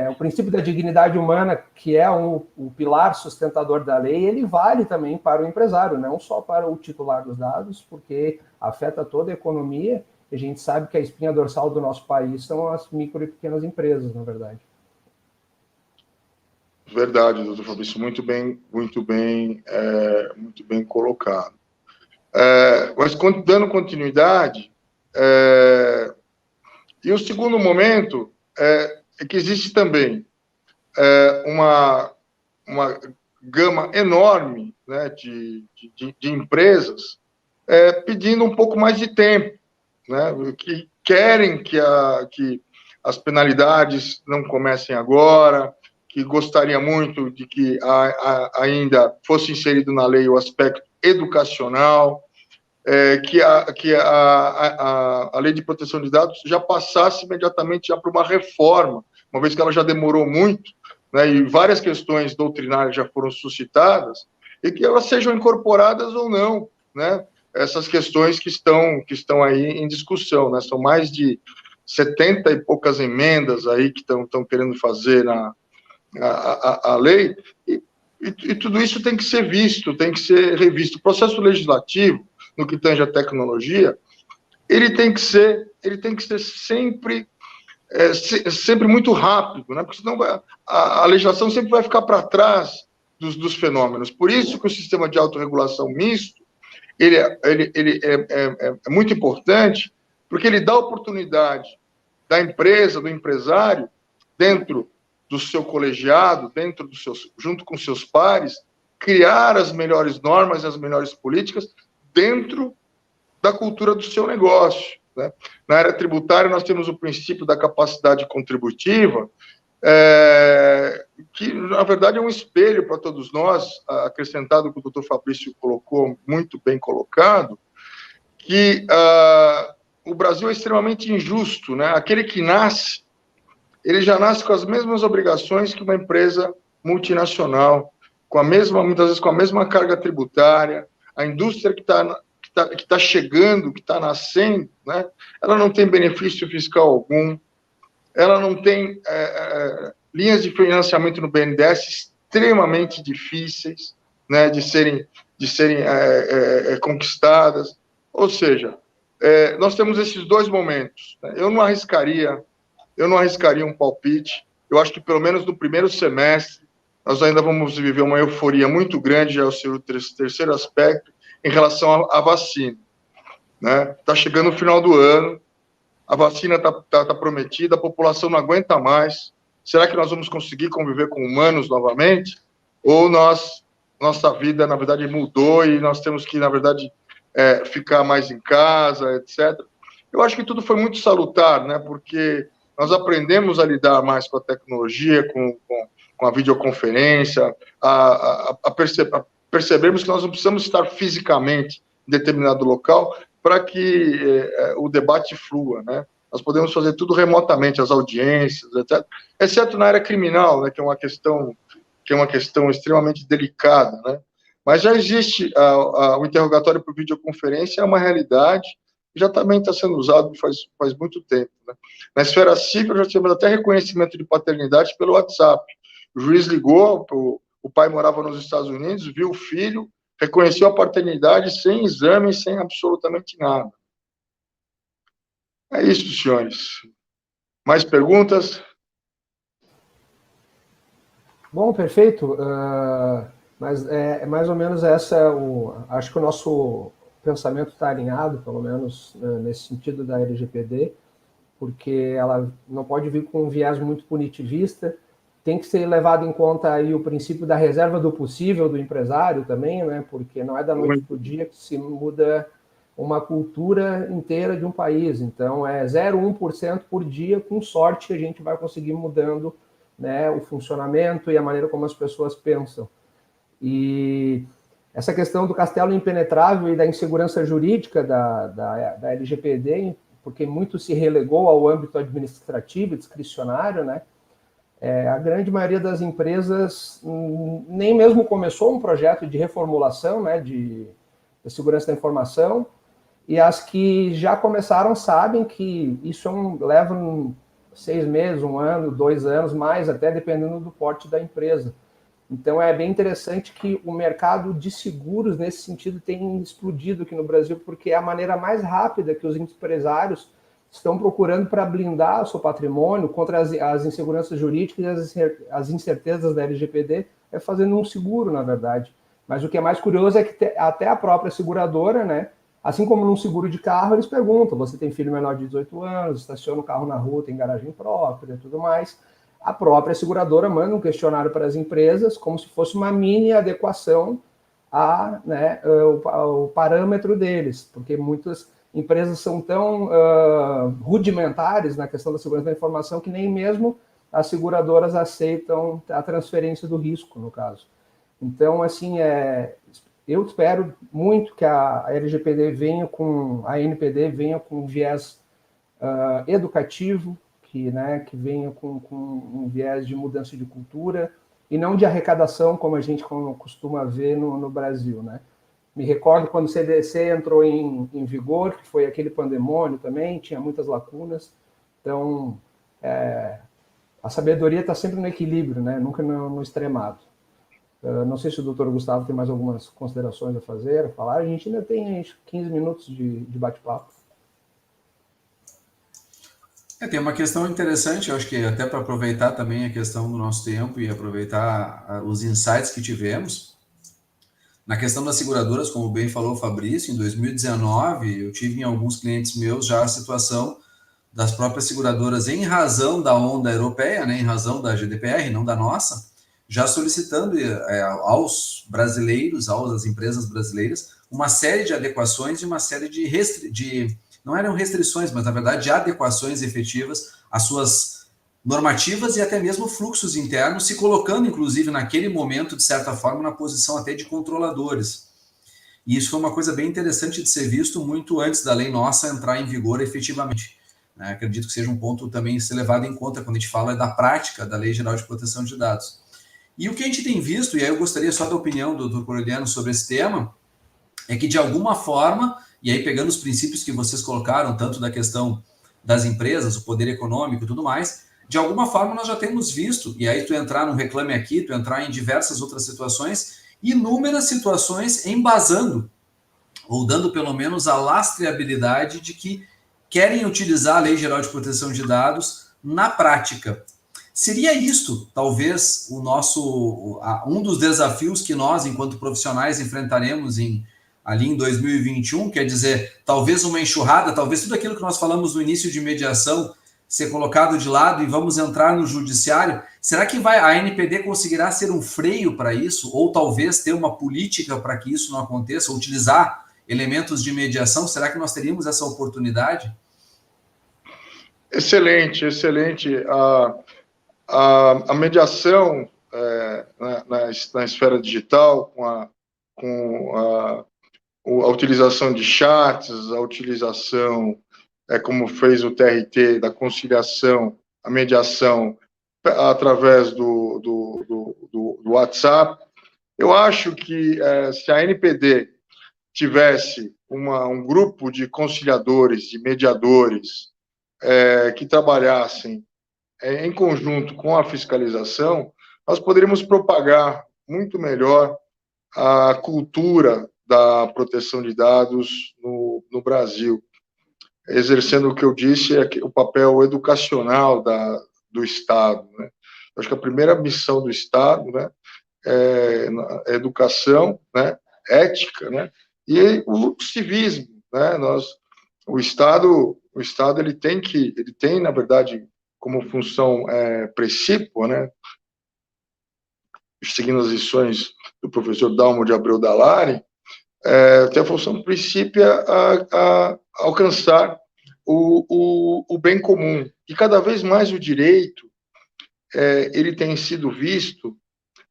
o princípio da dignidade humana, que é o pilar sustentador da lei, ele vale também para o empresário, não só para o titular dos dados, porque afeta toda a economia, e a gente sabe que a espinha dorsal do nosso país são as micro e pequenas empresas, na verdade. Verdade, doutor Fabrício, muito bem colocado. Mas dando continuidade, e o segundo momento é que existe também uma gama enorme, né, de empresas pedindo um pouco mais de tempo, né, que querem que as penalidades não comecem agora, que gostaria muito de que ainda fosse inserido na lei o aspecto educacional, que a lei de proteção de dados já passasse imediatamente já para uma reforma, uma vez que ela já demorou muito, né, e várias questões doutrinárias já foram suscitadas, e que elas sejam incorporadas ou não, né, essas questões que estão aí em discussão, né, são mais de 70 e poucas emendas aí que estão querendo fazer a lei, e tudo isso tem que ser visto, tem que ser revisto. O processo legislativo, no que tange a tecnologia, ele tem que ser sempre, sempre muito rápido, né? Porque senão a legislação sempre vai ficar para trás dos fenômenos. Por isso que o sistema de autorregulação misto ele é muito importante, porque ele dá oportunidade da empresa, do empresário, dentro do seu colegiado, junto com seus pares, criar as melhores normas e as melhores políticas dentro da cultura do seu negócio, né? Na área tributária, nós temos o princípio da capacidade contributiva, que, na verdade, é um espelho para todos nós, acrescentado que o doutor Fabrício colocou, muito bem colocado, que o Brasil é extremamente injusto, né? Aquele que nasce, ele já nasce com as mesmas obrigações que uma empresa multinacional, muitas vezes com a mesma carga tributária. A indústria que está chegando, que está nascendo, né? Ela não tem benefício fiscal algum, ela não tem linhas de financiamento no BNDES extremamente difíceis, né, de serem conquistadas. Ou seja, nós temos esses dois momentos, né? Eu não arriscaria um palpite. Eu acho que pelo menos no primeiro semestre nós ainda vamos viver uma euforia muito grande, já é o seu terceiro aspecto, em relação à vacina, né? Está chegando o final do ano, a vacina tá prometida, a população não aguenta mais. Será que nós vamos conseguir conviver com humanos novamente? Ou nossa vida, na verdade, mudou e nós temos que, na verdade, ficar mais em casa, etc. Eu acho que tudo foi muito salutar, né? Porque nós aprendemos a lidar mais com a tecnologia, com a videoconferência, percebemos que nós não precisamos estar fisicamente em determinado local para que o debate flua, né? Nós podemos fazer tudo remotamente, as audiências, etc. Exceto na área criminal, né? Que é uma questão extremamente delicada, né? Mas já existe o interrogatório por videoconferência, é uma realidade, já também está sendo usado faz muito tempo, né? Na esfera civil, já temos até reconhecimento de paternidade pelo WhatsApp. O juiz ligou, o pai morava nos Estados Unidos, viu o filho, reconheceu a paternidade sem exame, sem absolutamente nada. É isso, senhores. Mais perguntas? Bom, perfeito. Mas é mais ou menos acho que o nosso pensamento está alinhado, pelo menos nesse sentido da LGPD, porque ela não pode vir com um viés muito punitivista, tem que ser levado em conta aí o princípio da reserva do possível do empresário também, né? Porque não é da noite para o dia que se muda uma cultura inteira de um país. Então, 0,1% por dia, com sorte, a gente vai conseguir mudando, né, o funcionamento e a maneira como as pessoas pensam. E essa questão do castelo impenetrável e da insegurança jurídica da LGPD, porque muito se relegou ao âmbito administrativo e discricionário, né? A grande maioria das empresas nem mesmo começou um projeto de reformulação, né, de segurança da informação, e as que já começaram sabem que isso leva 6 meses, 1 ano, 2 anos, mais até dependendo do porte da empresa. Então é bem interessante que o mercado de seguros, nesse sentido, tem explodido aqui no Brasil, porque é a maneira mais rápida que os empresários estão procurando para blindar o seu patrimônio contra as inseguranças jurídicas e as incertezas da LGPD, é fazendo um seguro, na verdade. Mas o que é mais curioso é que até a própria seguradora, né, assim como num seguro de carro, eles perguntam, você tem filho menor de 18 anos, estaciona o carro na rua, tem garagem própria e tudo mais. A própria seguradora manda um questionário para as empresas, como se fosse uma mini adequação ao parâmetro deles, porque muitas empresas são tão rudimentares na questão da segurança da informação que nem mesmo as seguradoras aceitam a transferência do risco, no caso. Então, assim, eu espero muito que a LGPD a NPD venha com um viés educativo, que venha com um viés de mudança de cultura e não de arrecadação, como a gente costuma ver no Brasil, né? Me recordo quando o CDC entrou em vigor, que foi aquele pandemônio também, tinha muitas lacunas. Então, a sabedoria está sempre no equilíbrio, né? Nunca no extremado. Não sei se o doutor Gustavo tem mais algumas considerações a fazer, a falar. A gente ainda tem 15 minutos de bate-papo. Tem uma questão interessante, eu acho que até para aproveitar também a questão do nosso tempo e aproveitar os insights que tivemos. Na questão das seguradoras, como bem falou o Fabrício, em 2019 eu tive em alguns clientes meus já a situação das próprias seguradoras, em razão da onda europeia, né, em razão da GDPR, não da nossa, já solicitando aos brasileiros, às empresas brasileiras, uma série de adequações e uma série de não eram restrições, mas na verdade de adequações efetivas às suas normativas e até mesmo fluxos internos, se colocando inclusive naquele momento, de certa forma, na posição até de controladores. E isso foi uma coisa bem interessante de ser visto muito antes da lei nossa entrar em vigor efetivamente. Acredito que seja um ponto também a ser levado em conta quando a gente fala da prática da Lei Geral de Proteção de Dados. E o que a gente tem visto, e aí eu gostaria só da opinião do Dr. Coreliano sobre esse tema, é que de alguma forma, e aí pegando os princípios que vocês colocaram, tanto da questão das empresas, o poder econômico e tudo mais, de alguma forma nós já temos visto, e aí tu entrar no Reclame Aqui, tu entrar em diversas outras situações, inúmeras situações embasando, ou dando pelo menos a lastreabilidade de que querem utilizar a Lei Geral de Proteção de Dados na prática. Seria isto, talvez, um dos desafios que nós, enquanto profissionais, enfrentaremos ali em 2021, quer dizer, talvez uma enxurrada, talvez tudo aquilo que nós falamos no início de mediação ser colocado de lado e vamos entrar no judiciário. Será que a NPD conseguirá ser um freio para isso? Ou talvez ter uma política para que isso não aconteça, ou utilizar elementos de mediação? Será que nós teríamos essa oportunidade? Excelente, excelente. A mediação na esfera digital, com a utilização de chats, a utilização, como fez o TRT, da conciliação, a mediação através do WhatsApp. Eu acho que se a NPD tivesse um grupo de conciliadores, de mediadores, que trabalhassem em conjunto com a fiscalização, nós poderíamos propagar muito melhor a cultura da proteção de dados no Brasil, exercendo o que eu disse, o papel educacional do Estado, né? Eu acho que a primeira missão do Estado, né, é educação, né, ética, né, e o civismo, né? O Estado ele tem, na verdade, como função precípua, né, seguindo as lições do professor Dalmo de Abreu Dallari, tem a função princípio a alcançar o bem comum. E cada vez mais o direito ele tem sido visto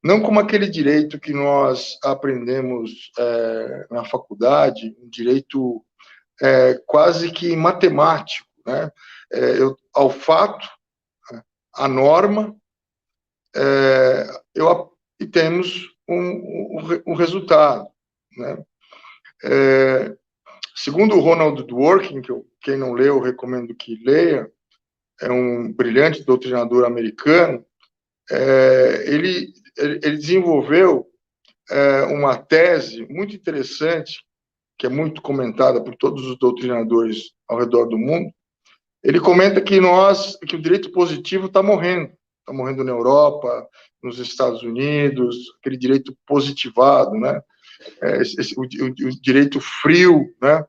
não como aquele direito que nós aprendemos na faculdade, um direito quase que matemático, né? Ao fato, a norma, e temos um resultado, né? Segundo o Ronald Dworkin, quem não leu, eu recomendo que leia, é um brilhante doutrinador americano, ele desenvolveu uma tese muito interessante, que é muito comentada por todos os doutrinadores ao redor do mundo. Ele comenta que o direito positivo está morrendo na Europa, nos Estados Unidos, aquele direito positivado, né? O direito frio, né?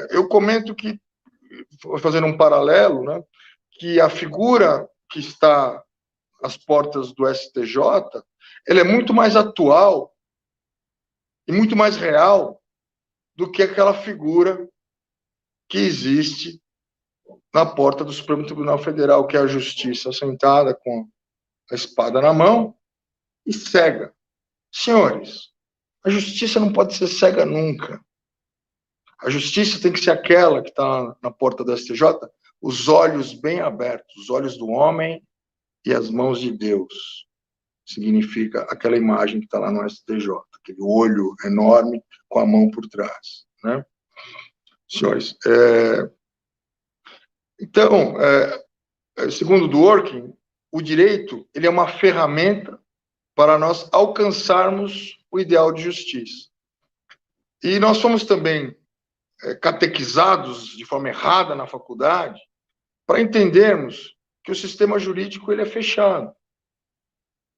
Eu comento que, fazendo um paralelo, né, que a figura que está às portas do STJ, ela é muito mais atual e muito mais real do que aquela figura que existe na porta do Supremo Tribunal Federal, que é a justiça sentada com a espada na mão e cega. Senhores, a justiça não pode ser cega nunca. A justiça tem que ser aquela que está na porta do STJ, os olhos bem abertos, os olhos do homem e as mãos de Deus. Significa aquela imagem que está lá no STJ, aquele olho enorme com a mão por trás, né? Senhores, então, segundo Dworkin, o direito ele é uma ferramenta para nós alcançarmos o ideal de justiça. E nós fomos também catequizados de forma errada na faculdade para entendermos que o sistema jurídico ele é fechado,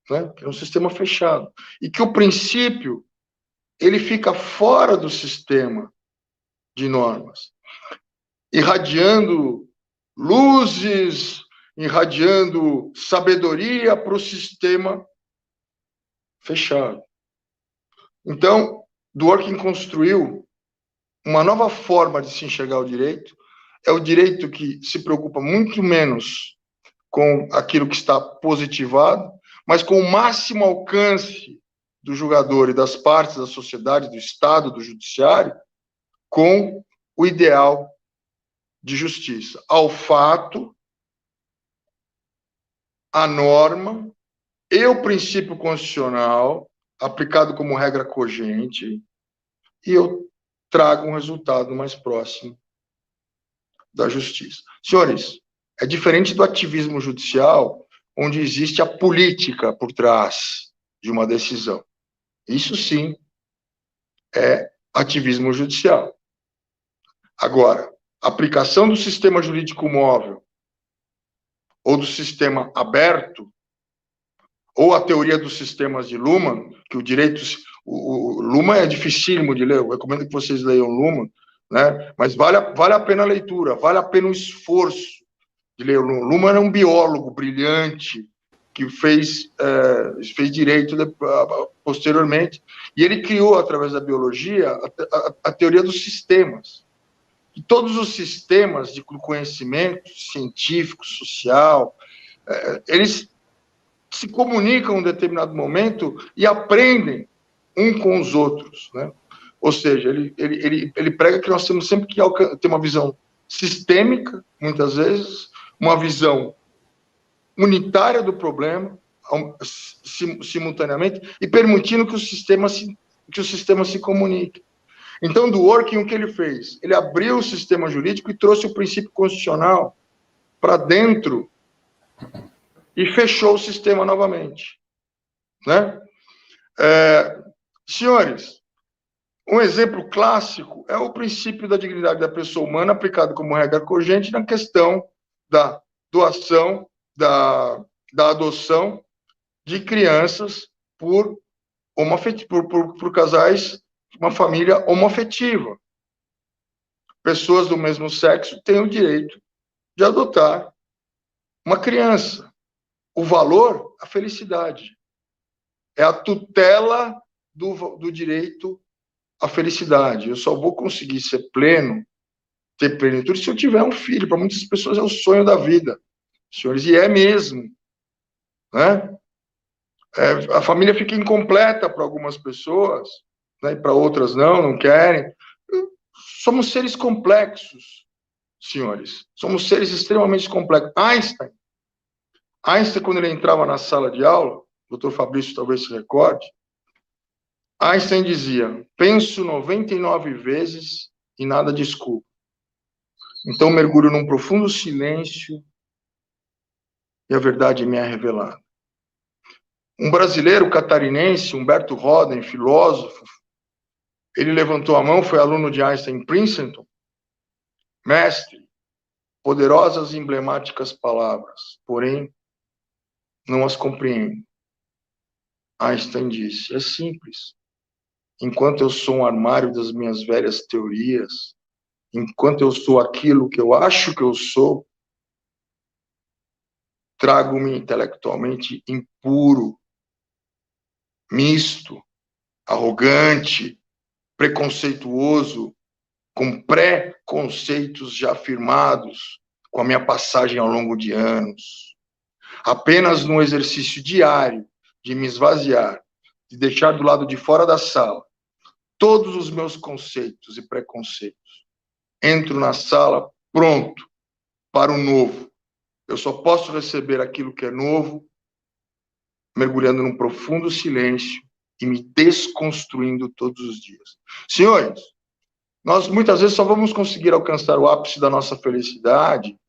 né? Que é um sistema fechado e que o princípio ele fica fora do sistema de normas, irradiando luzes, irradiando sabedoria para o sistema fechado. Então, Dworkin construiu uma nova forma de se enxergar o direito. É o direito que se preocupa muito menos com aquilo que está positivado, mas com o máximo alcance do julgador e das partes da sociedade, do Estado, do judiciário, com o ideal de justiça, ao fato, a norma e o princípio constitucional aplicado como regra cogente, e eu trago um resultado mais próximo da justiça. Senhores, é diferente do ativismo judicial, onde existe a política por trás de uma decisão. Isso sim é ativismo judicial. Agora, a aplicação do sistema jurídico móvel ou do sistema aberto, ou a teoria dos sistemas de Luhmann, que o direito... O Luhmann é dificílimo de ler, eu recomendo que vocês leiam Luhmann, né? Mas vale a pena a leitura, vale a pena o esforço de ler o Luhmann. Luhmann é um biólogo brilhante que fez direito posteriormente, e ele criou, através da biologia, a teoria dos sistemas. E todos os sistemas de conhecimento científico, social, eles se comunicam em um determinado momento e aprendem um com os outros, né? Ou seja, ele prega que nós temos sempre que ter uma visão sistêmica, muitas vezes, uma visão unitária do problema, simultaneamente, e permitindo que o sistema se comunique. Então, Dworkin, o que ele fez? Ele abriu o sistema jurídico e trouxe o princípio constitucional para dentro e fechou o sistema novamente, né? Senhores, um exemplo clássico é o princípio da dignidade da pessoa humana aplicado como regra cogente na questão da doação, da adoção de crianças por casais, uma família homoafetiva. Pessoas do mesmo sexo têm o direito de adotar uma criança. O valor, a felicidade. É a tutela do direito à felicidade. Eu só vou conseguir ser pleno, ter plenitude, se eu tiver um filho. Para muitas pessoas é o sonho da vida, senhores, e é mesmo, né? A família fica incompleta para algumas pessoas, né? E para outras não querem. Somos seres complexos, senhores. Somos seres extremamente complexos. Einstein, quando ele entrava na sala de aula, o Dr. Fabrício talvez se recorde, Einstein dizia: penso 99 vezes e nada desculpo. Então mergulho num profundo silêncio e a verdade me é revelada. Um brasileiro catarinense, Humberto Roden, filósofo, ele levantou a mão, foi aluno de Einstein em Princeton. Mestre, poderosas e emblemáticas palavras, porém não as compreendo. Einstein disse: é simples. Enquanto eu sou um armário das minhas velhas teorias, enquanto eu sou aquilo que eu acho que eu sou, trago-me intelectualmente impuro, misto, arrogante, preconceituoso, com pré-conceitos já firmados com a minha passagem ao longo de anos. Apenas no exercício diário de me esvaziar, de deixar do lado de fora da sala todos os meus conceitos e preconceitos, entro na sala pronto para o novo. Eu só posso receber aquilo que é novo, mergulhando num profundo silêncio e me desconstruindo todos os dias. Senhores, nós muitas vezes só vamos conseguir alcançar o ápice da nossa felicidade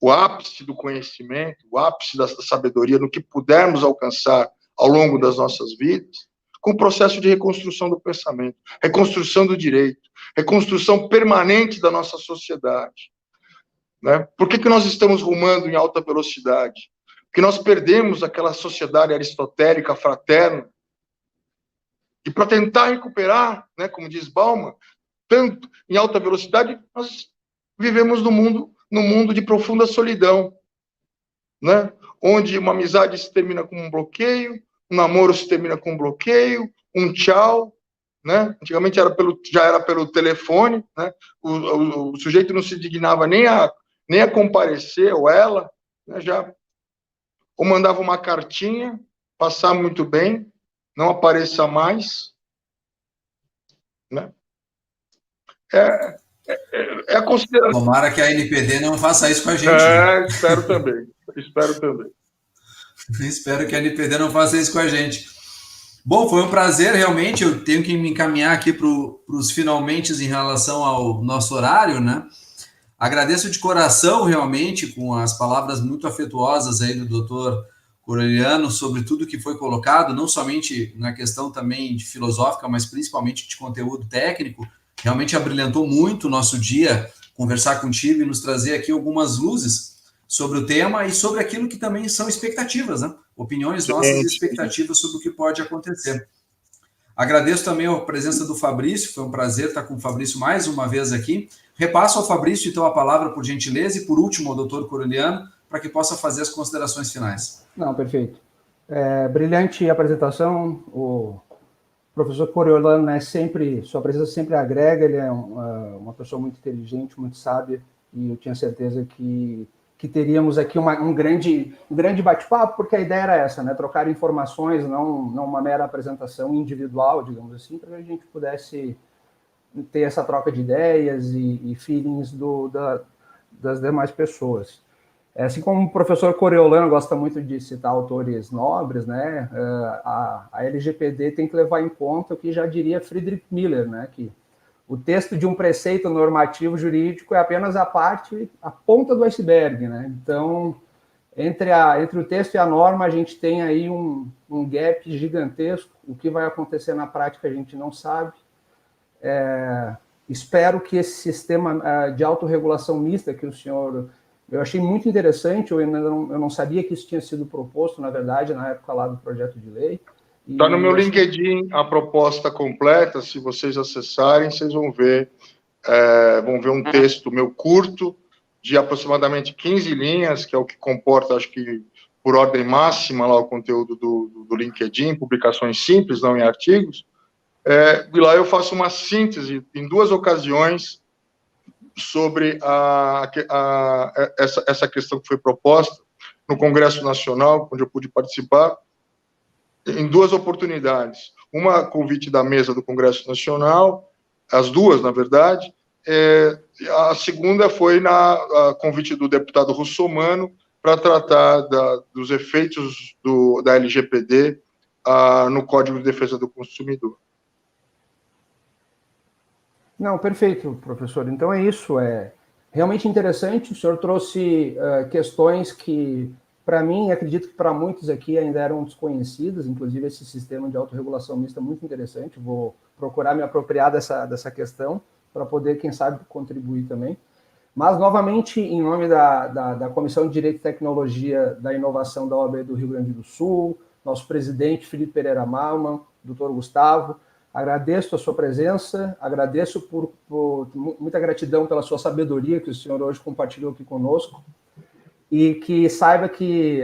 o ápice do conhecimento, o ápice da sabedoria, no que pudermos alcançar ao longo das nossas vidas, com o processo de reconstrução do pensamento, reconstrução do direito, reconstrução permanente da nossa sociedade. Né? Por que nós estamos rumando em alta velocidade? Porque nós perdemos aquela sociedade aristotélica, fraterna, e para tentar recuperar, né, como diz Bauman, tanto em alta velocidade, nós vivemos num mundo de profunda solidão, né? Onde uma amizade se termina com um bloqueio, um namoro se termina com um bloqueio, um tchau, né? Antigamente já era pelo telefone, né? O sujeito não se dignava nem a comparecer, ou ela, né? Ou mandava uma cartinha, passar muito bem, não apareça mais, né? É a consideração. Tomara que a NPD não faça isso com a gente. Né? Espero também. Espero que a NPD não faça isso com a gente. Bom, foi um prazer, realmente. Eu tenho que me encaminhar aqui para os finalmente em relação ao nosso horário, né? Agradeço de coração, realmente, com as palavras muito afetuosas aí do doutor Coreliano sobre tudo que foi colocado, não somente na questão também de filosófica, mas principalmente de conteúdo técnico. Realmente abrilhantou muito o nosso dia conversar contigo e nos trazer aqui algumas luzes sobre o tema e sobre aquilo que também são expectativas, né? Opiniões nossas e expectativas sobre o que pode acontecer. Agradeço também a presença do Fabrício, foi um prazer estar com o Fabrício mais uma vez aqui. Repasso ao Fabrício, então, a palavra, por gentileza, e por último ao doutor Coreliano, para que possa fazer as considerações finais. Não, perfeito. Brilhante apresentação. O professor Coreliano, né, sua presença sempre agrega, ele é uma pessoa muito inteligente, muito sábia, e eu tinha certeza que teríamos aqui um grande bate-papo, porque a ideia era essa, né, trocar informações, não uma mera apresentação individual, digamos assim, para que a gente pudesse ter essa troca de ideias e feelings das demais pessoas. Assim como o professor Coreliano gosta muito de citar autores nobres, né, a LGPD tem que levar em conta o que já diria Friedrich Miller, né, que o texto de um preceito normativo jurídico é apenas a ponta do iceberg, né? Então, entre o texto e a norma, a gente tem aí um gap gigantesco. O que vai acontecer na prática a gente não sabe. Espero que esse sistema de autorregulação mista que o senhor... Eu achei muito interessante, eu não sabia que isso tinha sido proposto, na verdade, na época lá do projeto de lei. Está no meu LinkedIn a proposta completa, se vocês acessarem, vocês vão ver um texto meu curto, de aproximadamente 15 linhas, que é o que comporta, acho que, por ordem máxima, lá o conteúdo do LinkedIn, publicações simples, não em artigos, e lá eu faço uma síntese, em 2 ocasiões, sobre essa questão que foi proposta no Congresso Nacional, onde eu pude participar, em 2 oportunidades. Uma, convite da mesa do Congresso Nacional, as 2, na verdade. A segunda foi a convite do deputado Russomano para tratar dos efeitos da LGPD no Código de Defesa do Consumidor. Não, perfeito, professor. Então é isso. É realmente interessante. O senhor trouxe questões que, para mim, acredito que para muitos aqui ainda eram desconhecidas, inclusive esse sistema de autorregulação mista é muito interessante. Vou procurar me apropriar dessa questão para poder, quem sabe, contribuir também. Mas, novamente, em nome da Comissão de Direito e Tecnologia da Inovação da OAB do Rio Grande do Sul, nosso presidente Felipe Pereira Malman, doutor Gustavo, agradeço a sua presença, agradeço por muita gratidão pela sua sabedoria que o senhor hoje compartilhou aqui conosco, e que saiba que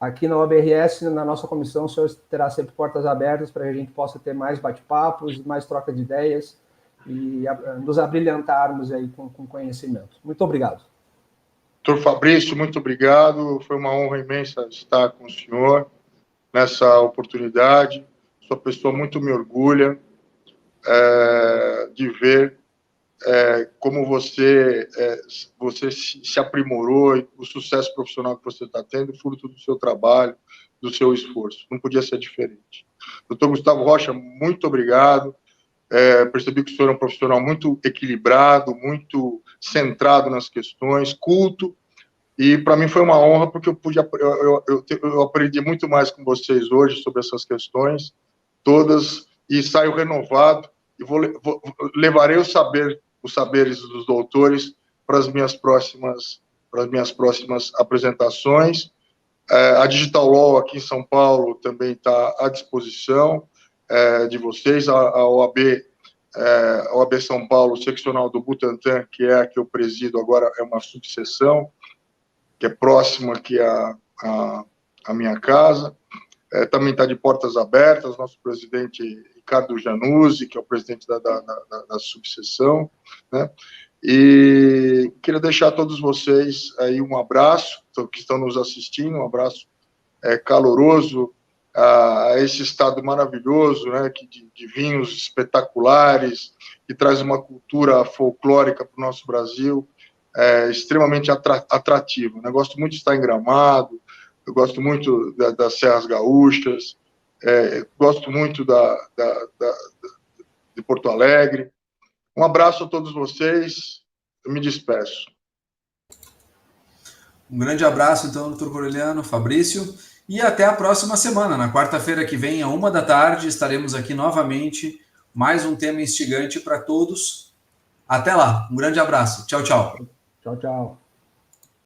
aqui na OABRS, na nossa comissão, o senhor terá sempre portas abertas para que a gente possa ter mais bate-papos, mais troca de ideias e nos abrilhantarmos aí com conhecimento. Muito obrigado. Doutor Fabrício, muito obrigado. Foi uma honra imensa estar com o senhor nessa oportunidade. Sua pessoa muito me orgulha de ver como você se aprimorou e o sucesso profissional que você está tendo, fruto do seu trabalho, do seu esforço. Não podia ser diferente. Doutor Gustavo Rocha, muito obrigado. Percebi que o senhor é um profissional muito equilibrado, muito centrado nas questões, culto, E para mim foi uma honra, porque eu aprendi muito mais com vocês hoje sobre essas questões todas, e saio renovado, e levarei os saberes dos doutores para as minhas próximas apresentações. A Digital Law aqui em São Paulo também está à disposição de vocês. A OAB São Paulo, seccional do Butantã, que é a que eu presido agora, é uma subseção, que é próxima aqui à minha casa. Também está de portas abertas, nosso presidente Ricardo Januzzi, que é o presidente da subseção, né? E queria deixar a todos vocês aí um abraço, que estão nos assistindo, um abraço caloroso a esse estado maravilhoso, né, de vinhos espetaculares, que traz uma cultura folclórica para o nosso Brasil, extremamente atrativa. Eu gosto muito de estar em Gramado, eu gosto muito das Serras Gaúchas, gosto muito de Porto Alegre. Um abraço a todos vocês, eu me despeço. Um grande abraço, então, doutor Coreliano, Fabrício, e até a próxima semana. Na quarta-feira que vem, à 13h, estaremos aqui novamente, mais um tema instigante para todos. Até lá, um grande abraço. Tchau, tchau. Tchau, tchau.